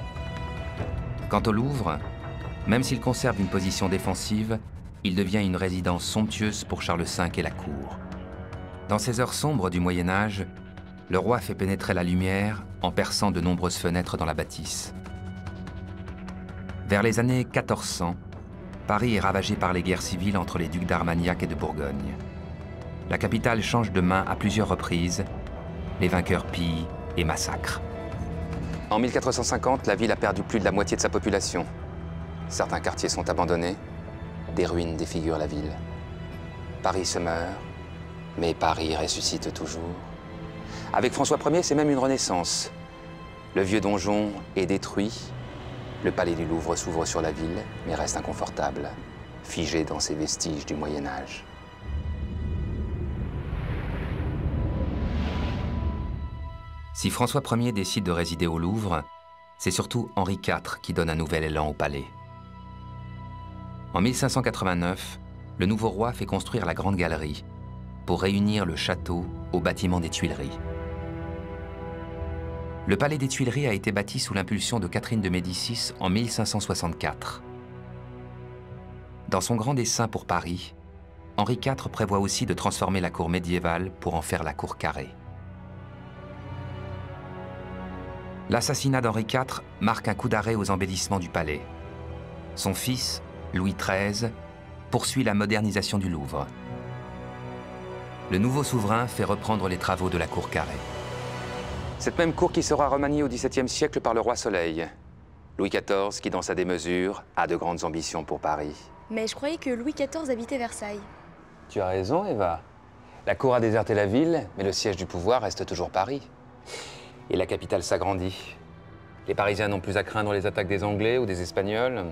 Quant au Louvre, même s'il conserve une position défensive, il devient une résidence somptueuse pour Charles V et la cour. Dans ces heures sombres du Moyen-Âge, le roi fait pénétrer la lumière en perçant de nombreuses fenêtres dans la bâtisse. Vers les années 1400, Paris est ravagé par les guerres civiles entre les ducs d'Armagnac et de Bourgogne. La capitale change de main à plusieurs reprises, les vainqueurs pillent et massacrent. En 1450, la ville a perdu plus de la moitié de sa population. Certains quartiers sont abandonnés, des ruines défigurent la ville. Paris se meurt, mais Paris ressuscite toujours. Avec François Ier, c'est même une renaissance. Le vieux donjon est détruit, le palais du Louvre s'ouvre sur la ville, mais reste inconfortable, figé dans ses vestiges du Moyen-Âge. Si François Ier décide de résider au Louvre, c'est surtout Henri IV qui donne un nouvel élan au palais. En 1589, le nouveau roi fait construire la Grande Galerie pour réunir le château au bâtiment des Tuileries. Le palais des Tuileries a été bâti sous l'impulsion de Catherine de Médicis en 1564. Dans son grand dessein pour Paris, Henri IV prévoit aussi de transformer la cour médiévale pour en faire la cour carrée. L'assassinat d'Henri IV marque un coup d'arrêt aux embellissements du palais. Son fils, Louis XIII, poursuit la modernisation du Louvre. Le nouveau souverain fait reprendre les travaux de la cour carrée. Cette même cour qui sera remaniée au XVIIe siècle par le roi Soleil. Louis XIV, qui dans sa démesure, a de grandes ambitions pour Paris. Mais je croyais que Louis XIV habitait Versailles. Tu as raison, Eva. La cour a déserté la ville, mais le siège du pouvoir reste toujours Paris. Et la capitale s'agrandit. Les Parisiens n'ont plus à craindre les attaques des Anglais ou des Espagnols.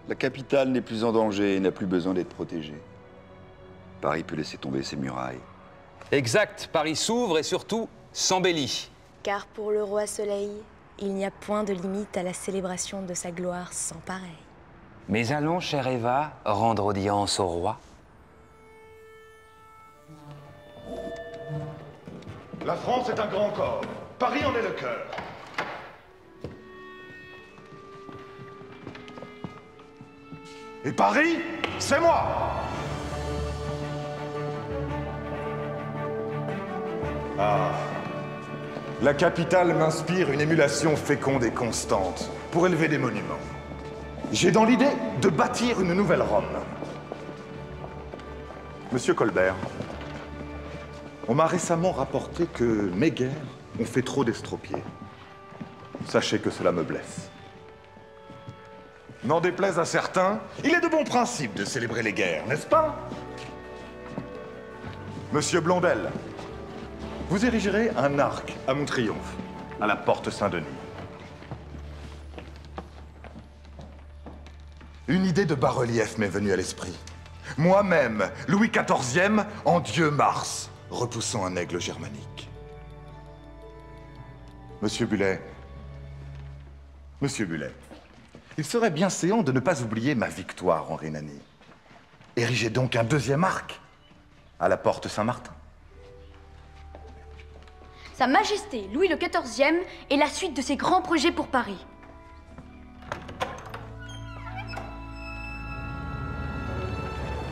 La capitale n'est plus en danger et n'a plus besoin d'être protégée. Paris peut laisser tomber ses murailles. Exact, Paris s'ouvre et surtout s'embellit. Car pour le roi Soleil, il n'y a point de limite à la célébration de sa gloire sans pareil. Mais allons, chère Eva, rendre audience au roi. La France est un grand corps. Paris en est le cœur. Et Paris, c'est moi! Ah. La capitale m'inspire une émulation féconde et constante pour élever des monuments. J'ai dans l'idée de bâtir une nouvelle Rome. Monsieur Colbert, on m'a récemment rapporté que mes guerres ont fait trop d'estropiés. Sachez que cela me blesse. N'en déplaise à certains, il est de bon principe de célébrer les guerres, n'est-ce pas? Monsieur Blondel, vous érigerez un arc à mon triomphe, à la porte Saint-Denis. Une idée de bas-relief m'est venue à l'esprit. Moi-même, Louis XIVe, en dieu Mars, repoussant un aigle germanique. Monsieur Bullet, Il serait bien séant de ne pas oublier ma victoire en Rhénanie. Érigez donc un deuxième arc à la porte Saint-Martin. Sa Majesté Louis le XIVe et la suite de ses grands projets pour Paris.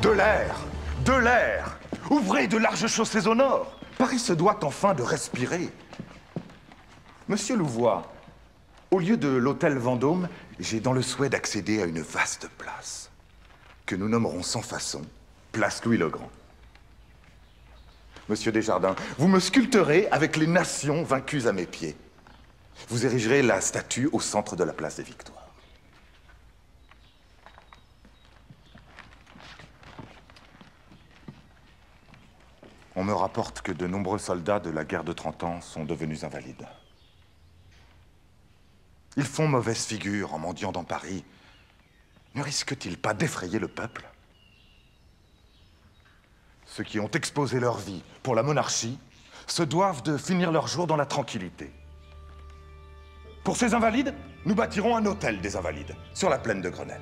De l'air! De l'air! Ouvrez de larges chaussées au nord! Paris se doit enfin de respirer. Monsieur Louvois, au lieu de l'hôtel Vendôme, j'ai dans le souhait d'accéder à une vaste place, que nous nommerons sans façon place Louis-le-Grand. Monsieur Desjardins, vous me sculpterez avec les nations vaincues à mes pieds. Vous érigerez la statue au centre de la place des Victoires. On me rapporte que de nombreux soldats de la guerre de 30 ans sont devenus invalides. Ils font mauvaise figure en mendiant dans Paris. Ne risquent-ils pas d'effrayer le peuple? Ceux qui ont exposé leur vie pour la monarchie se doivent de finir leur jour dans la tranquillité. Pour ces invalides, nous bâtirons un hôtel des Invalides, sur la plaine de Grenelle.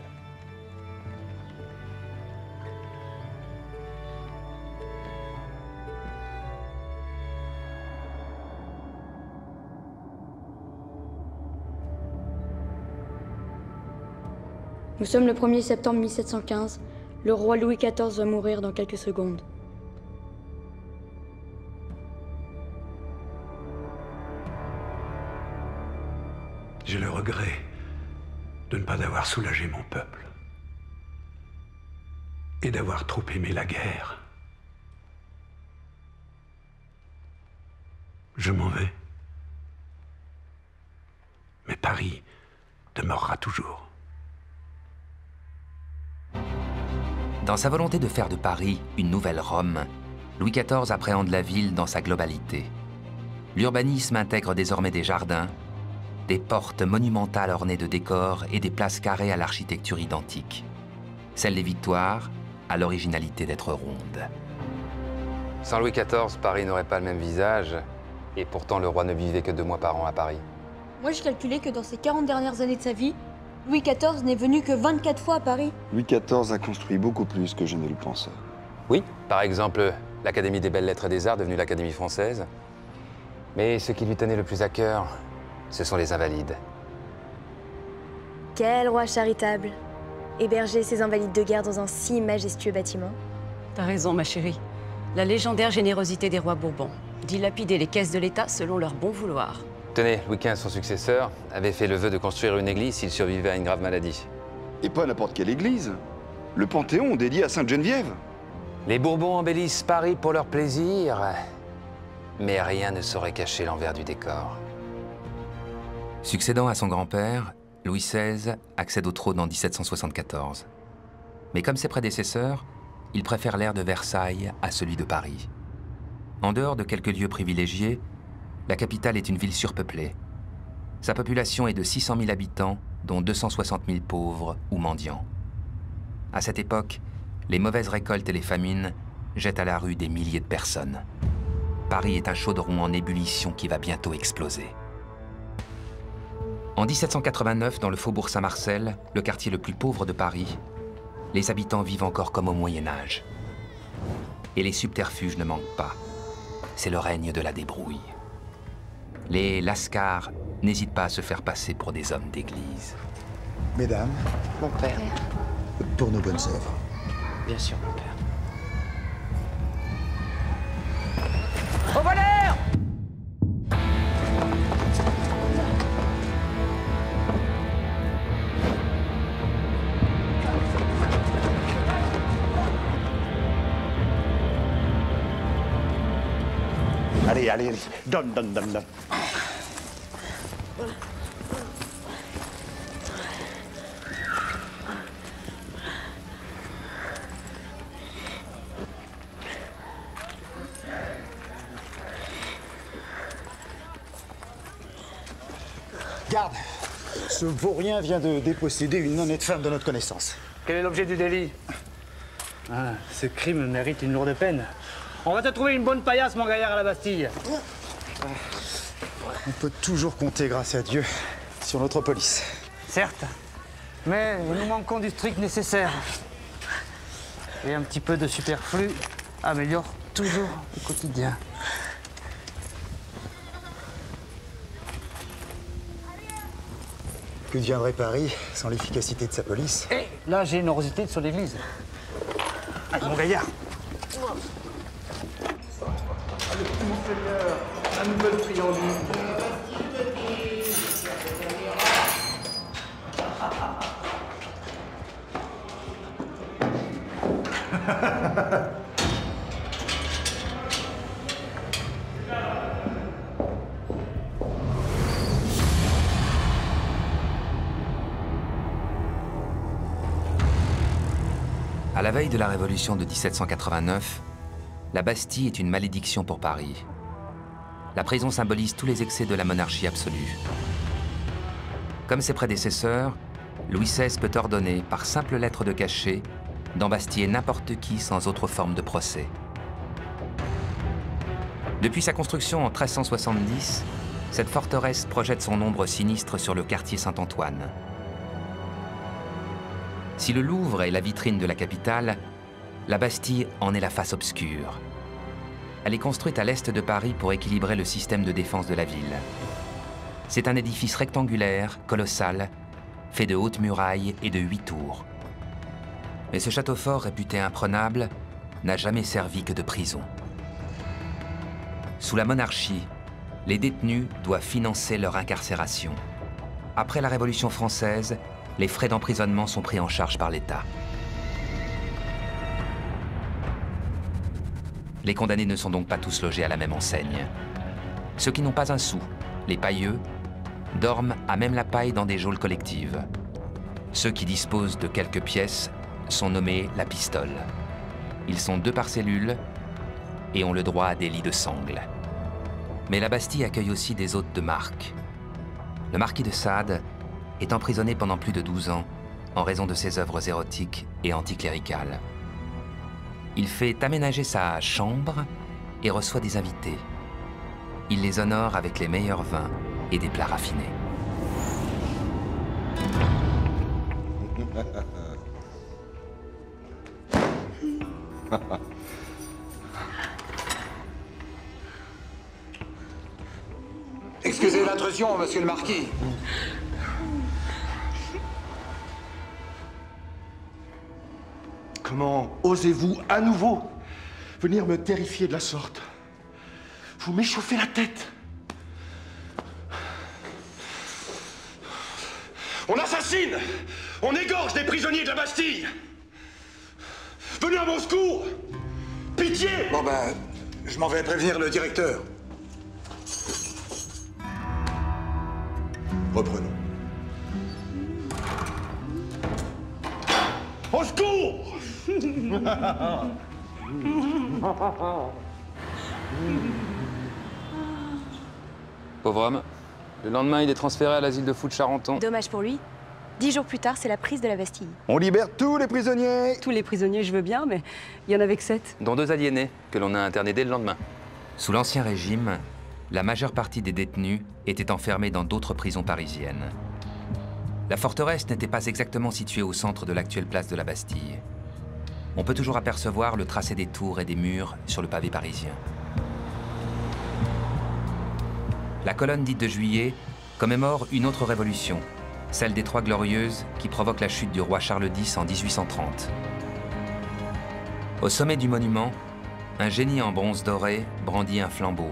Nous sommes le 1er septembre 1715. Le roi Louis XIV va mourir dans quelques secondes. J'ai le regret de ne pas avoir soulagé mon peuple et d'avoir trop aimé la guerre. Je m'en vais. Mais Paris demeurera toujours. Dans sa volonté de faire de Paris une nouvelle Rome, Louis XIV appréhende la ville dans sa globalité. L'urbanisme intègre désormais des jardins, des portes monumentales ornées de décors et des places carrées à l'architecture identique. Celle des Victoires a l'originalité d'être ronde. Sans Louis XIV, Paris n'aurait pas le même visage, et pourtant le roi ne vivait que 2 mois par an à Paris. Moi, j'ai calculé que dans ces 40 dernières années de sa vie, Louis XIV n'est venu que 24 fois à Paris. Louis XIV a construit beaucoup plus que je ne le pensais. Oui, par exemple, l'Académie des Belles-Lettres et des Arts, devenue l'Académie française. Mais ce qui lui tenait le plus à cœur, ce sont les Invalides. Quel roi charitable! Héberger ces invalides de guerre dans un si majestueux bâtiment. T'as raison, ma chérie. La légendaire générosité des rois Bourbons. Dilapider les caisses de l'État selon leur bon vouloir. Tenez, Louis XV, son successeur, avait fait le vœu de construire une église s'il survivait à une grave maladie. Et pas n'importe quelle église. Le Panthéon dédié à Sainte-Geneviève. Les Bourbons embellissent Paris pour leur plaisir, mais rien ne saurait cacher l'envers du décor. Succédant à son grand-père, Louis XVI accède au trône en 1774. Mais comme ses prédécesseurs, il préfère l'ère de Versailles à celui de Paris. En dehors de quelques lieux privilégiés, la capitale est une ville surpeuplée. Sa population est de 600 000 habitants, dont 260 000 pauvres ou mendiants. À cette époque, les mauvaises récoltes et les famines jettent à la rue des milliers de personnes. Paris est un chaudron en ébullition qui va bientôt exploser. En 1789, dans le faubourg Saint-Marcel, le quartier le plus pauvre de Paris, les habitants vivent encore comme au Moyen-Âge. Et les subterfuges ne manquent pas. C'est le règne de la débrouille. Les lascars n'hésitent pas à se faire passer pour des hommes d'église. Mesdames, Mon père. pour nos bonnes œuvres. Bien sûr, mon père. Au voleur! Allez, allez, donne. Garde, ce vaurien vient de déposséder une honnête femme de notre connaissance. Quel est l'objet du délit? Ah, ce crime mérite une lourde peine. On va te trouver une bonne paillasse, mon gaillard, à la Bastille. On peut toujours compter, grâce à Dieu, sur notre police. Certes, Mais nous manquons du strict nécessaire. Et un petit peu de superflu améliore toujours le quotidien. Que deviendrait Paris sans l'efficacité de sa police? Et la générosité de son église. Allez, mon gaillard. Monseigneur, la nouvelle friandise. À la veille de la Révolution de 1789, la Bastille est une malédiction pour Paris. La prison symbolise tous les excès de la monarchie absolue. Comme ses prédécesseurs, Louis XVI peut ordonner, par simple lettre de cachet, d'embastiller n'importe qui sans autre forme de procès. Depuis sa construction en 1370, cette forteresse projette son ombre sinistre sur le quartier Saint-Antoine. Si le Louvre est la vitrine de la capitale, la Bastille en est la face obscure. Elle est construite à l'est de Paris pour équilibrer le système de défense de la ville. C'est un édifice rectangulaire, colossal, fait de hautes murailles et de 8 tours. Mais ce château fort réputé imprenable n'a jamais servi que de prison. Sous la monarchie, les détenus doivent financer leur incarcération. Après la Révolution française, les frais d'emprisonnement sont pris en charge par l'État. Les condamnés ne sont donc pas tous logés à la même enseigne. Ceux qui n'ont pas un sou, les pailleux, dorment à même la paille dans des geôles collectives. Ceux qui disposent de quelques pièces sont nommés la pistole. Ils sont 2 par cellule et ont le droit à des lits de sangle. Mais la Bastille accueille aussi des hôtes de marque. Le marquis de Sade est emprisonné pendant plus de 12 ans en raison de ses œuvres érotiques et anticléricales. Il fait aménager sa chambre et reçoit des invités. Il les honore avec les meilleurs vins et des plats raffinés. Excusez l'intrusion, monsieur le marquis. Comment osez-vous à nouveau venir me terrifier de la sorte? Vous m'échauffez la tête. On assassine! On égorge des prisonniers de la Bastille! Venez à mon secours! Pitié! Bon ben, je m'en vais prévenir le directeur. Reprenons. Au secours! Pauvre homme. Le lendemain, il est transféré à l'asile de fous de Charenton. Dommage pour lui. 10 jours plus tard, c'est la prise de la Bastille. On libère tous les prisonniers! Tous les prisonniers, je veux bien, mais il y en avait que 7. Dont 2 aliénés, que l'on a internés dès le lendemain. Sous l'Ancien Régime, la majeure partie des détenus étaient enfermés dans d'autres prisons parisiennes. La forteresse n'était pas exactement située au centre de l'actuelle place de la Bastille. On peut toujours apercevoir le tracé des tours et des murs sur le pavé parisien. La colonne dite de Juillet commémore une autre révolution, celle des Trois Glorieuses qui provoque la chute du roi Charles X en 1830. Au sommet du monument, un génie en bronze doré brandit un flambeau,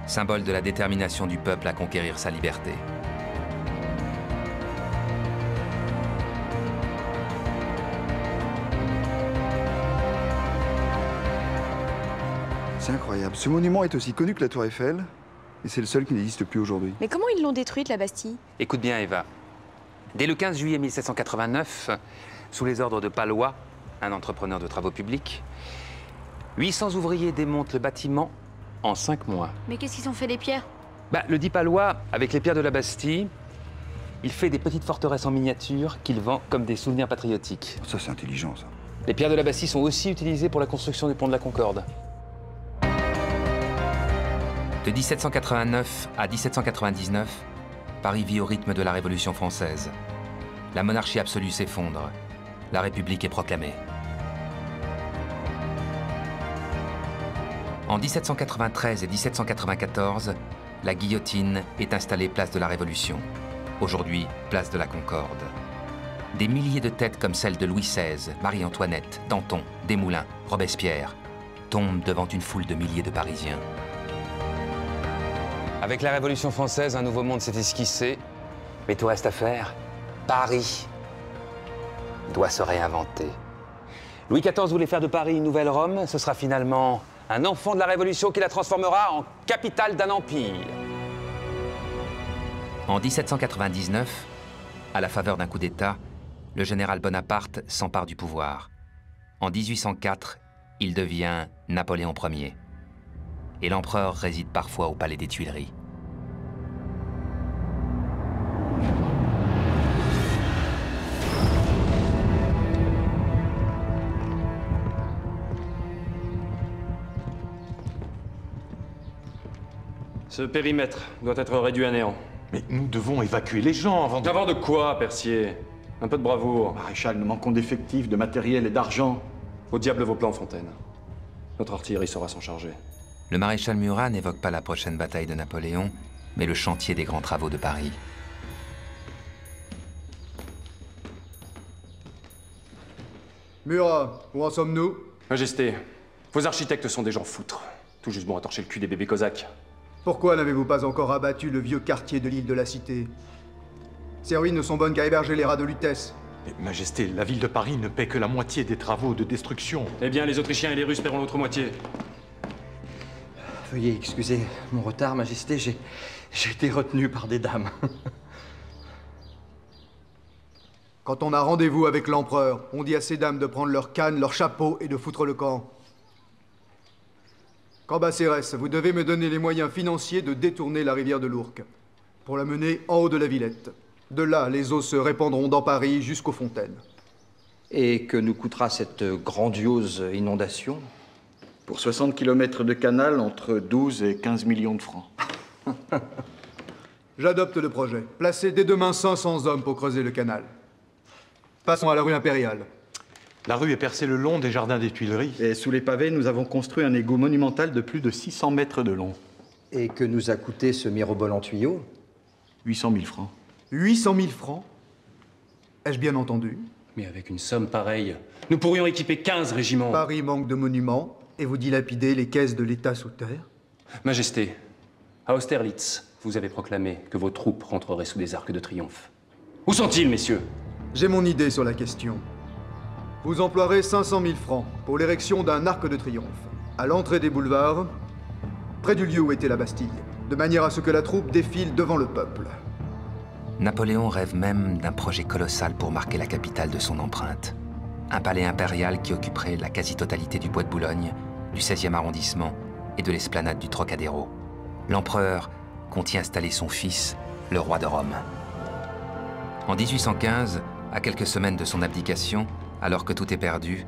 symbole de la détermination du peuple à conquérir sa liberté. C'est incroyable. Ce monument est aussi connu que la Tour Eiffel, et c'est le seul qui n'existe plus aujourd'hui. Mais comment ils l'ont détruite, la Bastille? Écoute bien, Eva. Dès le 15 juillet 1789, sous les ordres de Palois, un entrepreneur de travaux publics, 800 ouvriers démontent le bâtiment en 5 mois. Mais qu'est-ce qu'ils ont fait des pierres? Le dit Palois, avec les pierres de la Bastille, il fait des petites forteresses en miniature qu'il vend comme des souvenirs patriotiques. Ça, c'est intelligent, ça. Les pierres de la Bastille sont aussi utilisées pour la construction du pont de la Concorde. De 1789 à 1799, Paris vit au rythme de la Révolution française. La monarchie absolue s'effondre. La République est proclamée. En 1793 et 1794, la guillotine est installée place de la Révolution. Aujourd'hui, place de la Concorde. Des milliers de têtes comme celle de Louis XVI, Marie-Antoinette, Danton, Desmoulins, Robespierre tombent devant une foule de milliers de Parisiens. Avec la Révolution française, un nouveau monde s'est esquissé. Mais tout reste à faire. Paris doit se réinventer. Louis XIV voulait faire de Paris une nouvelle Rome. Ce sera finalement un enfant de la Révolution qui la transformera en capitale d'un empire. En 1799, à la faveur d'un coup d'État, le général Bonaparte s'empare du pouvoir. En 1804, il devient Napoléon Ier. Et l'empereur réside parfois au palais des Tuileries. Ce périmètre doit être réduit à néant. Mais nous devons évacuer les gens avant de... Avant de quoi, Percier? Un peu de bravoure. Maréchal, nous manquons d'effectifs, de matériel et d'argent. Au diable vos plans, Fontaine. Notre artillerie saura s'en charger. Le maréchal Murat n'évoque pas la prochaine bataille de Napoléon, mais le chantier des grands travaux de Paris. Murat, où en sommes-nous? Majesté, vos architectes sont des gens foutres. Tout juste bon à torcher le cul des bébés cosaques. Pourquoi n'avez-vous pas encore abattu le vieux quartier de l'île de la Cité? Ces ruines ne sont bonnes qu'à héberger les rats de Lutèce. Mais, Majesté, la ville de Paris ne paie que la moitié des travaux de destruction. Eh bien, les Autrichiens et les Russes paieront l'autre moitié. Veuillez excuser mon retard, Majesté, j'ai été retenu par des dames. Quand on a rendez-vous avec l'empereur, on dit à ces dames de prendre leurs cannes, leurs chapeaux et de foutre le camp. Cambacérès, vous devez me donner les moyens financiers de détourner la rivière de l'Ourcq, pour la mener en haut de la Villette. De là, les eaux se répandront dans Paris jusqu'aux fontaines. Et que nous coûtera cette grandiose inondation? Pour 60 km de canal, entre 12 et 15 millions de francs. J'adopte le projet. Placez dès demain 500 hommes pour creuser le canal. Passons à la rue Impériale. La rue est percée le long des jardins des Tuileries. Et sous les pavés, nous avons construit un égout monumental de plus de 600 mètres de long. Et que nous a coûté ce mirobolant tuyau? 800 000 francs. 800 000 francs? Ai-je bien entendu? Mais avec une somme pareille, nous pourrions équiper 15 régiments. Paris manque de monuments et vous dilapidez les caisses de l'État sous terre? Majesté, à Austerlitz, vous avez proclamé que vos troupes rentreraient sous des arcs de triomphe. Où sont-ils, messieurs? J'ai mon idée sur la question. Vous emploierez 500 000 francs pour l'érection d'un arc de triomphe, à l'entrée des boulevards, près du lieu où était la Bastille, de manière à ce que la troupe défile devant le peuple. Napoléon rêve même d'un projet colossal pour marquer la capitale de son empreinte. Un palais impérial qui occuperait la quasi-totalité du bois de Boulogne, du 16e arrondissement et de l'esplanade du Trocadéro. L'empereur compte y installer son fils, le roi de Rome. En 1815, à quelques semaines de son abdication, alors que tout est perdu,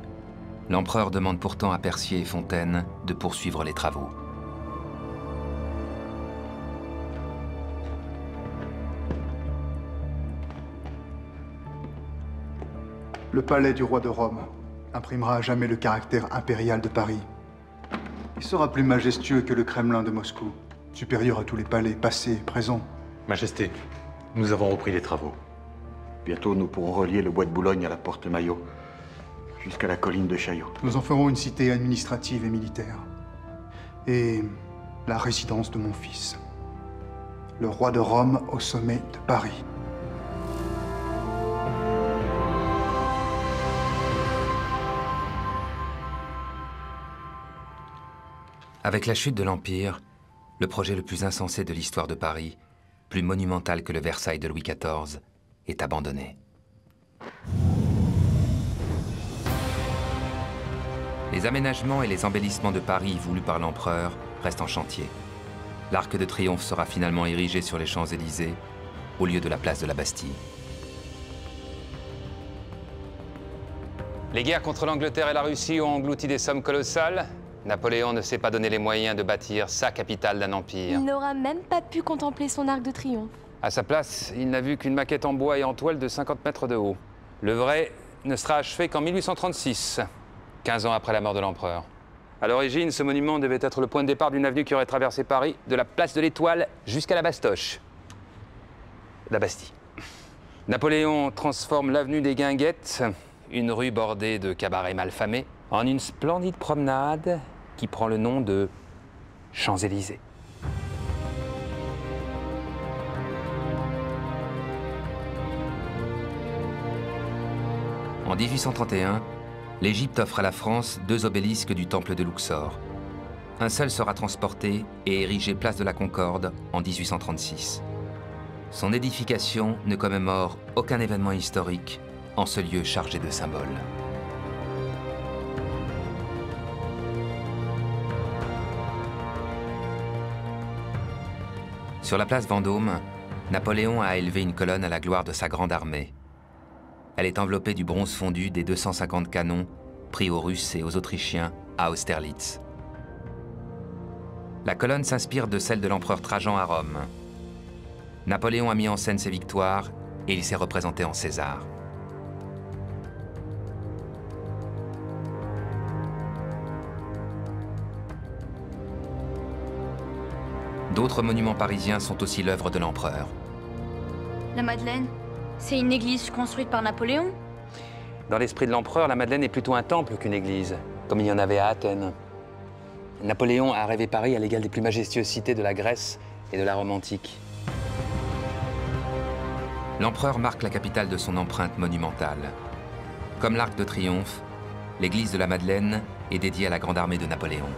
l'empereur demande pourtant à Percier et Fontaine de poursuivre les travaux. Le palais du roi de Rome imprimera à jamais le caractère impérial de Paris. Il sera plus majestueux que le Kremlin de Moscou, supérieur à tous les palais passés et présents. Majesté, nous avons repris les travaux. Bientôt, nous pourrons relier le bois de Boulogne à la porte Maillot, jusqu'à la colline de Chaillot. Nous en ferons une cité administrative et militaire. Et la résidence de mon fils, le roi de Rome au sommet de Paris. Avec la chute de l'Empire, le projet le plus insensé de l'histoire de Paris, plus monumental que le Versailles de Louis XIV, est abandonné. Les aménagements et les embellissements de Paris voulus par l'empereur restent en chantier. L'Arc de Triomphe sera finalement érigé sur les Champs-Élysées, au lieu de la place de la Bastille. Les guerres contre l'Angleterre et la Russie ont englouti des sommes colossales. Napoléon ne s'est pas donné les moyens de bâtir sa capitale d'un empire. Il n'aura même pas pu contempler son arc de triomphe. À sa place, il n'a vu qu'une maquette en bois et en toile de 50 mètres de haut. Le vrai ne sera achevé qu'en 1836, 15 ans après la mort de l'empereur. À l'origine, ce monument devait être le point de départ d'une avenue qui aurait traversé Paris, de la place de l'Étoile jusqu'à la Bastoche. La Bastille. Napoléon transforme l'avenue des Guinguettes, une rue bordée de cabarets malfamés, en une splendide promenade qui prend le nom de Champs-Élysées. En 1831, l'Égypte offre à la France 2 obélisques du temple de Luxor. Un seul sera transporté et érigé place de la Concorde en 1836. Son édification ne commémore aucun événement historique en ce lieu chargé de symboles. Sur la place Vendôme, Napoléon a élevé une colonne à la gloire de sa grande armée. Elle est enveloppée du bronze fondu des 250 canons pris aux Russes et aux Autrichiens à Austerlitz. La colonne s'inspire de celle de l'empereur Trajan à Rome. Napoléon a mis en scène ses victoires et il s'est représenté en César. D'autres monuments parisiens sont aussi l'œuvre de l'empereur. La Madeleine, c'est une église construite par Napoléon? Dans l'esprit de l'empereur, la Madeleine est plutôt un temple qu'une église, comme il y en avait à Athènes. Napoléon a rêvé Paris à l'égal des plus majestueuses cités de la Grèce et de la Rome antique. L'empereur marque la capitale de son empreinte monumentale. Comme l'Arc de Triomphe, l'église de la Madeleine est dédiée à la grande armée de Napoléon.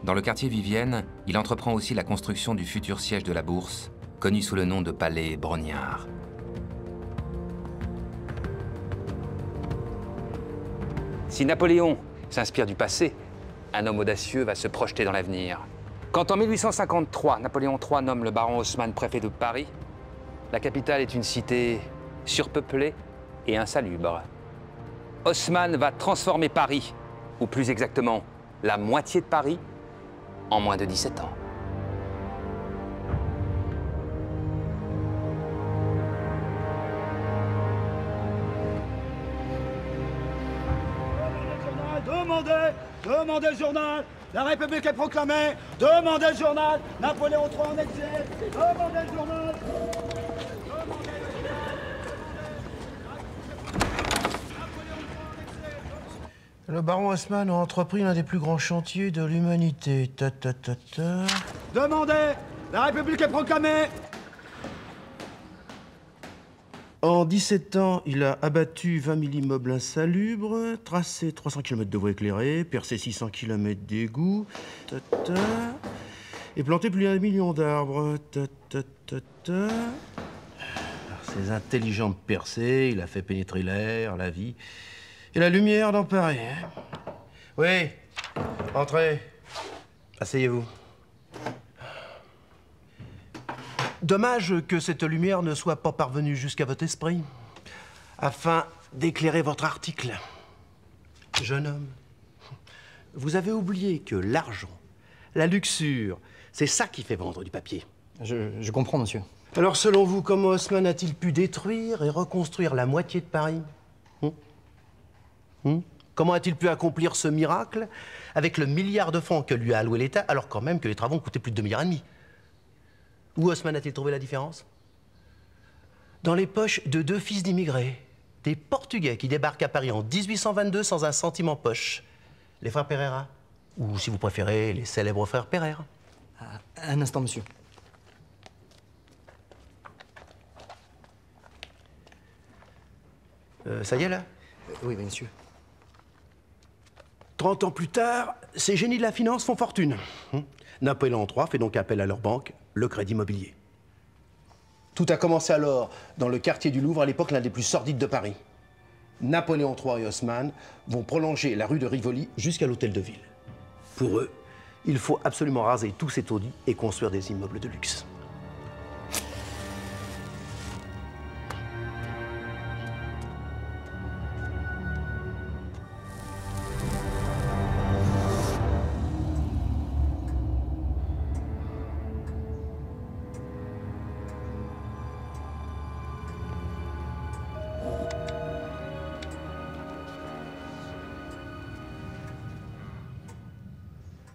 Dans le quartier Vivienne, il entreprend aussi la construction du futur siège de la Bourse, connu sous le nom de palais Brognard. Si Napoléon s'inspire du passé, un homme audacieux va se projeter dans l'avenir. Quand en 1853, Napoléon III nomme le baron Haussmann préfet de Paris, la capitale est une cité surpeuplée et insalubre. Haussmann va transformer Paris, ou plus exactement, la moitié de Paris, en moins de 17 ans. Demandez le journal. La République est proclamée. Demandez le journal. Napoléon III en exil. Demandez le journal. Le baron Haussmann a entrepris l'un des plus grands chantiers de l'humanité. Demandez. La République est proclamée. En 17 ans, il a abattu 20 000 immeubles insalubres, tracé 300 km de voies éclairées, percé 600 km d'égouts, et planté plus d'1 million d'arbres. Ces intelligentes percées, il a fait pénétrer l'air, la vie et la lumière dans Paris. Oui, entrez. Asseyez-vous. Dommage que cette lumière ne soit pas parvenue jusqu'à votre esprit, afin d'éclairer votre article. Jeune homme, vous avez oublié que l'argent, la luxure, c'est ça qui fait vendre du papier. Je comprends, monsieur. Alors, selon vous, comment Haussmann a-t-il pu détruire et reconstruire la moitié de Paris? Comment a-t-il pu accomplir ce miracle avec le milliard de francs que lui a alloué l'État, alors quand même que les travaux ont coûté plus de 2,5 milliards? Où Haussmann a-t-il trouvé la différence? Dans les poches de 2 fils d'immigrés, des Portugais qui débarquent à Paris en 1822 sans un centime en poche. Les frères Pereira. Ou, si vous préférez, les célèbres frères Pereira. Un instant, monsieur. Ça y est, là? Oui, monsieur. 30 ans plus tard, ces génies de la finance font fortune. Napoléon III fait donc appel à leur banque, le Crédit Immobilier. Tout a commencé alors dans le quartier du Louvre, à l'époque l'un des plus sordides de Paris. Napoléon III et Haussmann vont prolonger la rue de Rivoli jusqu'à l'hôtel de ville. Pour eux, il faut absolument raser tous ces taudis et construire des immeubles de luxe.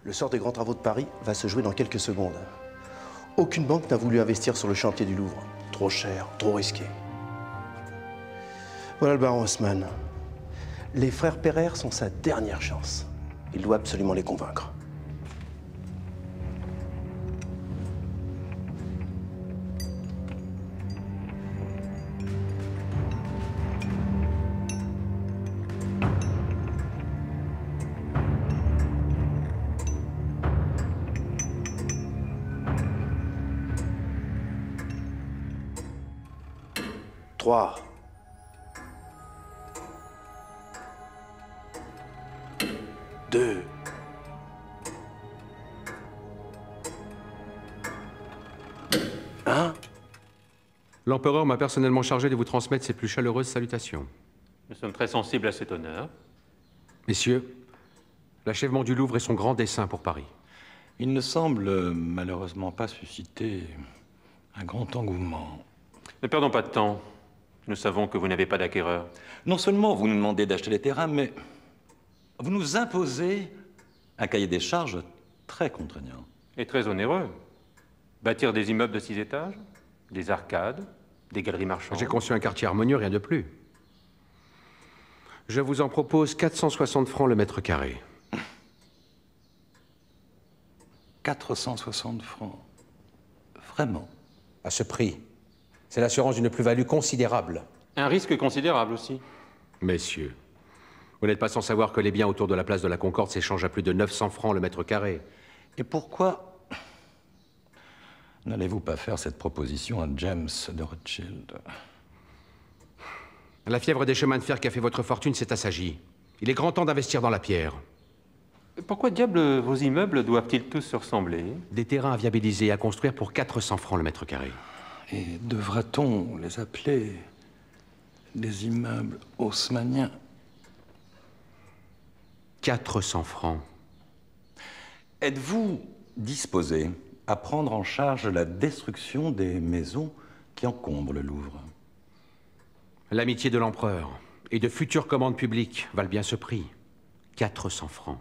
Le sort des grands travaux de Paris va se jouer dans quelques secondes. Aucune banque n'a voulu investir sur le chantier du Louvre. Trop cher, trop risqué. Voilà le baron Haussmann. Les frères Pereire sont sa dernière chance. Il doit absolument les convaincre. Trois. 2. L'empereur m'a personnellement chargé de vous transmettre ses plus chaleureuses salutations. Nous sommes très sensibles à cet honneur. Messieurs, l'achèvement du Louvre est son grand dessein pour Paris. Il ne semble malheureusement pas susciter un grand engouement. Ne perdons pas de temps. Nous savons que vous n'avez pas d'acquéreur. Non seulement vous nous demandez d'acheter les terrains, mais vous nous imposez un cahier des charges très contraignant. Et très onéreux. Bâtir des immeubles de 6 étages, des arcades, des galeries marchandes. J'ai conçu un quartier harmonieux, rien de plus. Je vous en propose 460 francs le mètre carré. 460 francs. Vraiment? À ce prix, c'est l'assurance d'une plus-value considérable. Un risque considérable aussi. Messieurs, vous n'êtes pas sans savoir que les biens autour de la place de la Concorde s'échangent à plus de 900 francs le mètre carré. Et pourquoi n'allez-vous pas faire cette proposition à James de Rothschild? La fièvre des chemins de fer qui a fait votre fortune s'est assagie. Il est grand temps d'investir dans la pierre. Pourquoi diable vos immeubles doivent-ils tous se ressembler? Des terrains à viabiliser et à construire pour 400 francs le mètre carré. Et devra-t-on les appeler des immeubles haussmanniens? 400 francs. Êtes-vous disposé à prendre en charge la destruction des maisons qui encombrent le Louvre? L'amitié de l'empereur et de futures commandes publiques valent bien ce prix. 400 francs.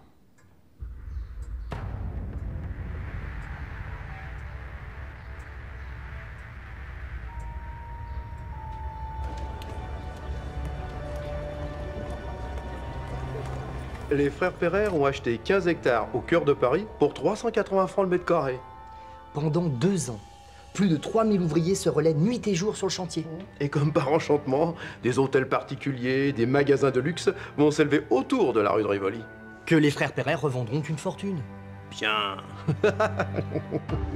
Les frères Pereire ont acheté 15 hectares au cœur de Paris pour 380 francs le mètre carré. Pendant 2 ans, plus de 3000 ouvriers se relaient nuit et jour sur le chantier. Et comme par enchantement, des hôtels particuliers, des magasins de luxe vont s'élever autour de la rue de Rivoli. Que les frères Pereire revendront une fortune. Bien.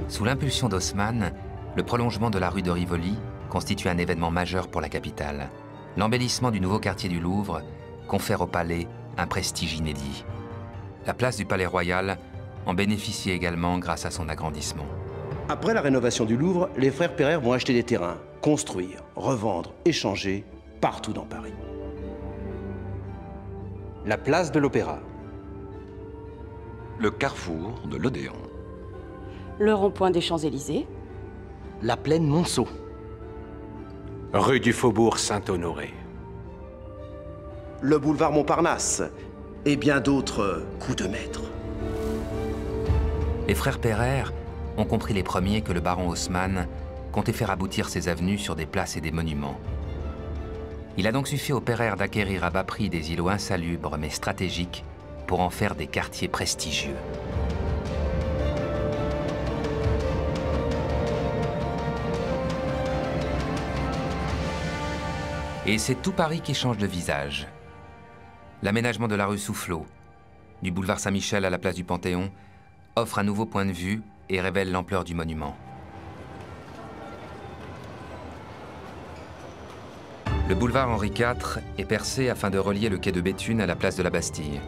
Sous l'impulsion d'Haussmann, le prolongement de la rue de Rivoli constitue un événement majeur pour la capitale. L'embellissement du nouveau quartier du Louvre confère au palais un prestige inédit. La place du Palais Royal en bénéficie également grâce à son agrandissement. Après la rénovation du Louvre, les frères Pereire vont acheter des terrains, construire, revendre, échanger, partout dans Paris. La place de l'Opéra. Le carrefour de l'Odéon. Le rond-point des Champs-Élysées. La plaine Monceau. Rue du Faubourg Saint-Honoré. Le boulevard Montparnasse et bien d'autres coups de maître. Les frères Pereire ont compris les premiers que le baron Haussmann comptait faire aboutir ses avenues sur des places et des monuments. Il a donc suffi aux Pereire d'acquérir à bas prix des îlots insalubres mais stratégiques pour en faire des quartiers prestigieux. Et c'est tout Paris qui change de visage. L'aménagement de la rue Soufflot, du boulevard Saint-Michel à la place du Panthéon, offre un nouveau point de vue et révèle l'ampleur du monument. Le boulevard Henri IV est percé afin de relier le quai de Béthune à la place de la Bastille.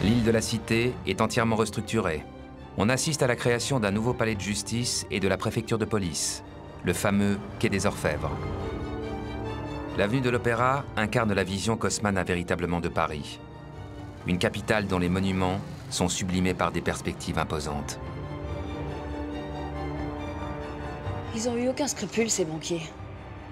L'île de la Cité est entièrement restructurée. On assiste à la création d'un nouveau palais de justice et de la préfecture de police, le fameux quai des Orfèvres. L'avenue de l'Opéra incarne la vision qu'Haussmann a véritablement de Paris. Une capitale dont les monuments sont sublimés par des perspectives imposantes. Ils ont eu aucun scrupule, ces banquiers.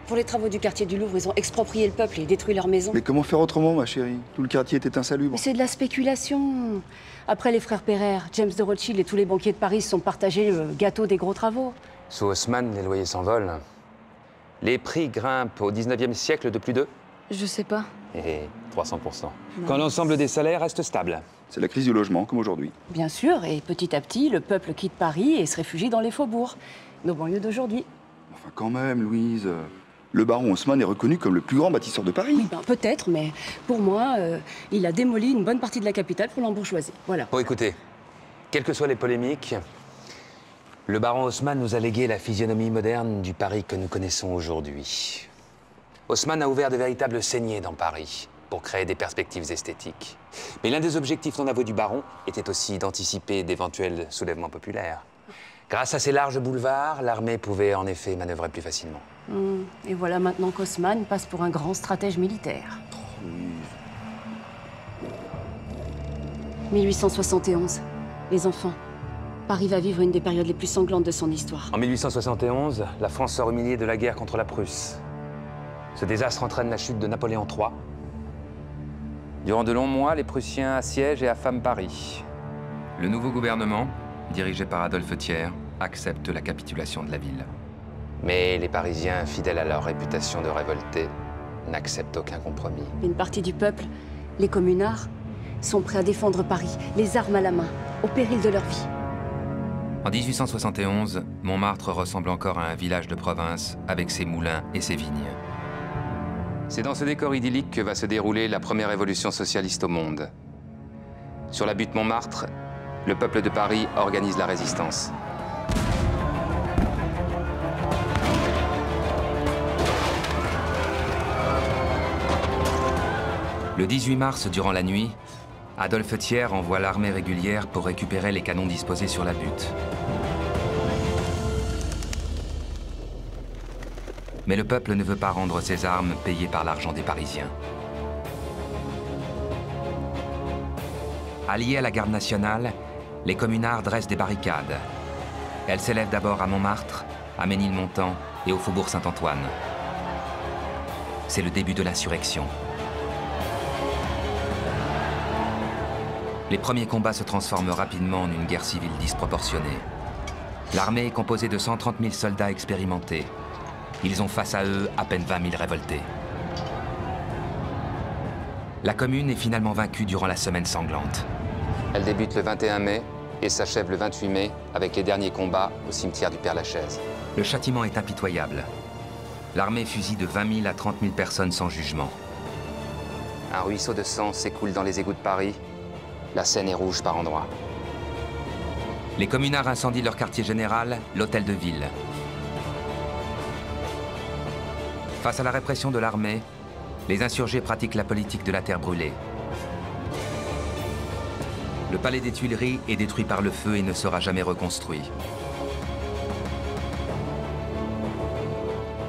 Pour les travaux du quartier du Louvre, ils ont exproprié le peuple et détruit leur maison. Mais comment faire autrement, ma chérie? Tout le quartier était insalubre. C'est de la spéculation. Après les frères Pereire, James de Rothschild et tous les banquiers de Paris se sont partagés le gâteau des gros travaux. Sous Haussmann, les loyers s'envolent. Les prix grimpent au 19e siècle de plus de... Je sais pas. Et 300%. Quand l'ensemble des salaires reste stable. C'est la crise du logement, comme aujourd'hui. Bien sûr, et petit à petit, le peuple quitte Paris et se réfugie dans les faubourgs. Nos banlieues d'aujourd'hui. Enfin, quand même, Louise. Le baron Haussmann est reconnu comme le plus grand bâtisseur de Paris. Oui, ben, peut-être, mais pour moi, il a démoli une bonne partie de la capitale pour l'embourgeoisie. Voilà. Bon, écoutez, quelles que soient les polémiques, le baron Haussmann nous a légué la physionomie moderne du Paris que nous connaissons aujourd'hui. Haussmann a ouvert de véritables saignées dans Paris pour créer des perspectives esthétiques. Mais l'un des objectifs non avoués du baron était aussi d'anticiper d'éventuels soulèvements populaires. Grâce à ces larges boulevards, l'armée pouvait en effet manœuvrer plus facilement. Et voilà maintenant qu'Haussmann passe pour un grand stratège militaire. 1871. Les enfants. Paris va vivre une des périodes les plus sanglantes de son histoire. En 1871, la France sort humiliée de la guerre contre la Prusse. Ce désastre entraîne la chute de Napoléon III. Durant de longs mois, les Prussiens assiègent et affament Paris. Le nouveau gouvernement, dirigé par Adolphe Thiers, accepte la capitulation de la ville. Mais les Parisiens, fidèles à leur réputation de révoltés, n'acceptent aucun compromis. Une partie du peuple, les communards, sont prêts à défendre Paris, les armes à la main, au péril de leur vie. En 1871, Montmartre ressemble encore à un village de province avec ses moulins et ses vignes. C'est dans ce décor idyllique que va se dérouler la première révolution socialiste au monde. Sur la butte Montmartre, le peuple de Paris organise la résistance. Le 18 mars, durant la nuit, Adolphe Thiers envoie l'armée régulière pour récupérer les canons disposés sur la butte. Mais le peuple ne veut pas rendre ses armes payées par l'argent des Parisiens. Alliés à la garde nationale, les communards dressent des barricades. Elles s'élèvent d'abord à Montmartre, à Ménilmontant et au faubourg Saint-Antoine. C'est le début de l'insurrection. Les premiers combats se transforment rapidement en une guerre civile disproportionnée. L'armée est composée de 130 000 soldats expérimentés. Ils ont face à eux à peine 20 000 révoltés. La Commune est finalement vaincue durant la semaine sanglante. Elle débute le 21 mai et s'achève le 28 mai avec les derniers combats au cimetière du Père-Lachaise. Le châtiment est impitoyable. L'armée fusille de 20 000 à 30 000 personnes sans jugement. Un ruisseau de sang s'écoule dans les égouts de Paris. La Seine est rouge par endroits. Les communards incendient leur quartier général, l'hôtel de ville. Face à la répression de l'armée, les insurgés pratiquent la politique de la terre brûlée. Le palais des Tuileries est détruit par le feu et ne sera jamais reconstruit.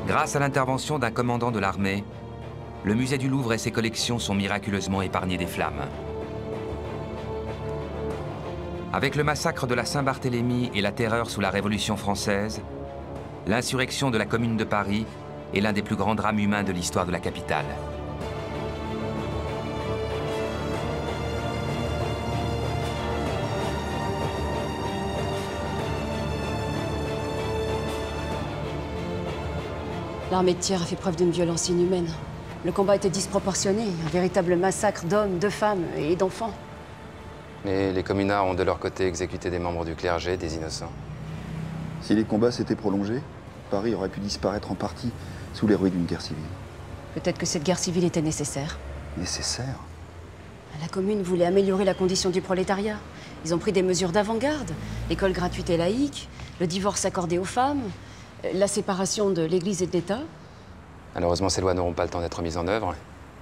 Grâce à l'intervention d'un commandant de l'armée, le musée du Louvre et ses collections sont miraculeusement épargnés des flammes. Avec le massacre de la Saint-Barthélemy et la terreur sous la Révolution française, l'insurrection de la Commune de Paris est l'un des plus grands drames humains de l'histoire de la capitale. L'armée de Thiers a fait preuve d'une violence inhumaine. Le combat était disproportionné, un véritable massacre d'hommes, de femmes et d'enfants. Mais les communards ont de leur côté exécuté des membres du clergé, des innocents. Si les combats s'étaient prolongés, Paris aurait pu disparaître en partie sous les ruines d'une guerre civile. Peut-être que cette guerre civile était nécessaire. Nécessaire? La Commune voulait améliorer la condition du prolétariat. Ils ont pris des mesures d'avant-garde. L'école gratuite et laïque, le divorce accordé aux femmes, la séparation de l'Église et de l'État. Malheureusement, ces lois n'auront pas le temps d'être mises en œuvre.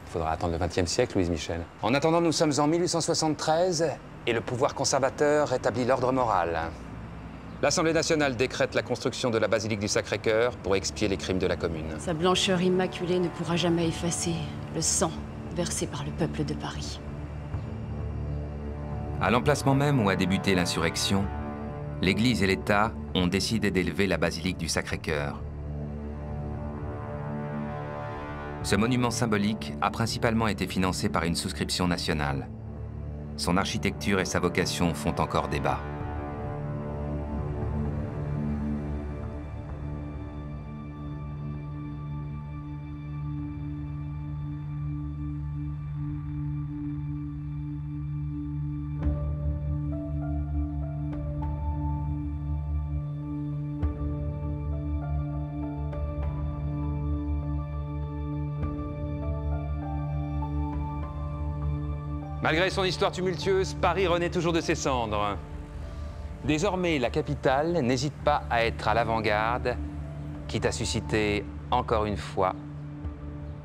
Il faudra attendre le XXe siècle, Louise Michel. En attendant, nous sommes en 1873 et le pouvoir conservateur rétablit l'ordre moral. L'Assemblée nationale décrète la construction de la basilique du Sacré-Cœur pour expier les crimes de la Commune. Sa blancheur immaculée ne pourra jamais effacer le sang versé par le peuple de Paris. À l'emplacement même où a débuté l'insurrection, l'Église et l'État ont décidé d'élever la basilique du Sacré-Cœur. Ce monument symbolique a principalement été financé par une souscription nationale. Son architecture et sa vocation font encore débat. Malgré son histoire tumultueuse, Paris renaît toujours de ses cendres. Désormais, la capitale n'hésite pas à être à l'avant-garde, quitte à susciter, encore une fois,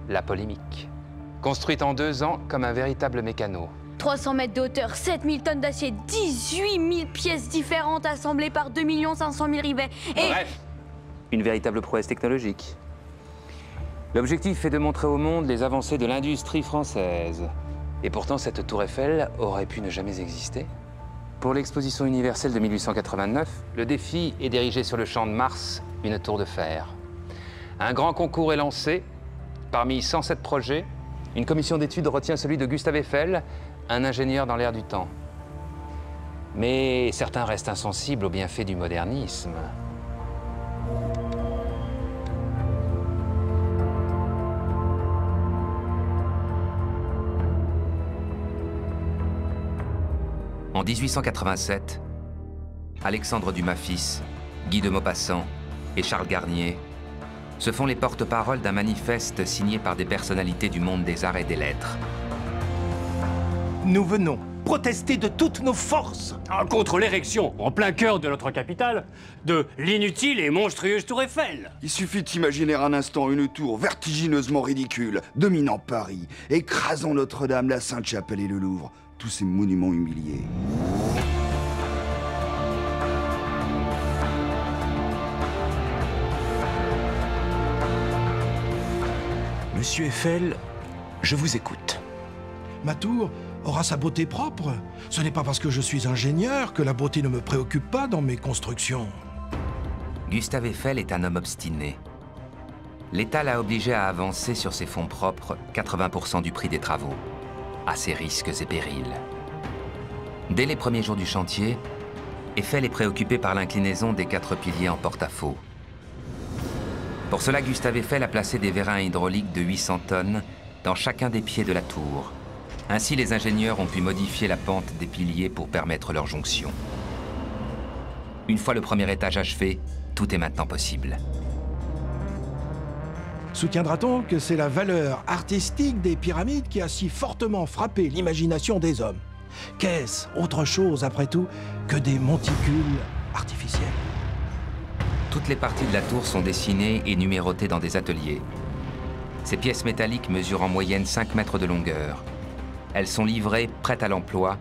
la polémique. Construite en 2 ans comme un véritable mécano. 300 mètres de hauteur, 7000 tonnes d'acier, 18 000 pièces différentes assemblées par 2 500 000 rivets. Et... Bref, une véritable prouesse technologique. L'objectif est de montrer au monde les avancées de l'industrie française. Et pourtant, cette tour Eiffel aurait pu ne jamais exister. Pour l'exposition universelle de 1889, le défi est d'ériger sur le champ de Mars une tour de fer. Un grand concours est lancé. Parmi 107 projets, une commission d'études retient celui de Gustave Eiffel, un ingénieur dans l'air du temps. Mais certains restent insensibles aux bienfaits du modernisme. En 1887, Alexandre Dumas fils, Guy de Maupassant et Charles Garnier se font les porte-parole d'un manifeste signé par des personnalités du monde des arts et des lettres. Nous venons protester de toutes nos forces contre l'érection, en plein cœur de notre capitale, de l'inutile et monstrueuse tour Eiffel. Il suffit d'imaginer un instant une tour vertigineusement ridicule, dominant Paris, écrasant Notre-Dame, la Sainte-Chapelle et le Louvre. Tous ces monuments humiliés. Monsieur Eiffel, je vous écoute. Ma tour aura sa beauté propre. Ce n'est pas parce que je suis ingénieur que la beauté ne me préoccupe pas dans mes constructions. Gustave Eiffel est un homme obstiné. L'État l'a obligé à avancer sur ses fonds propres 80% du prix des travaux, à ses risques et périls. Dès les premiers jours du chantier, Eiffel est préoccupé par l'inclinaison des 4 piliers en porte-à-faux. Pour cela, Gustave Eiffel a placé des vérins hydrauliques de 800 tonnes dans chacun des pieds de la tour. Ainsi, les ingénieurs ont pu modifier la pente des piliers pour permettre leur jonction. Une fois le premier étage achevé, tout est maintenant possible. Soutiendra-t-on que c'est la valeur artistique des pyramides qui a si fortement frappé l'imagination des hommes? Qu'est-ce autre chose, après tout, que des monticules artificiels? Toutes les parties de la tour sont dessinées et numérotées dans des ateliers. Ces pièces métalliques mesurent en moyenne 5 mètres de longueur. Elles sont livrées, prêtes à l'emploi,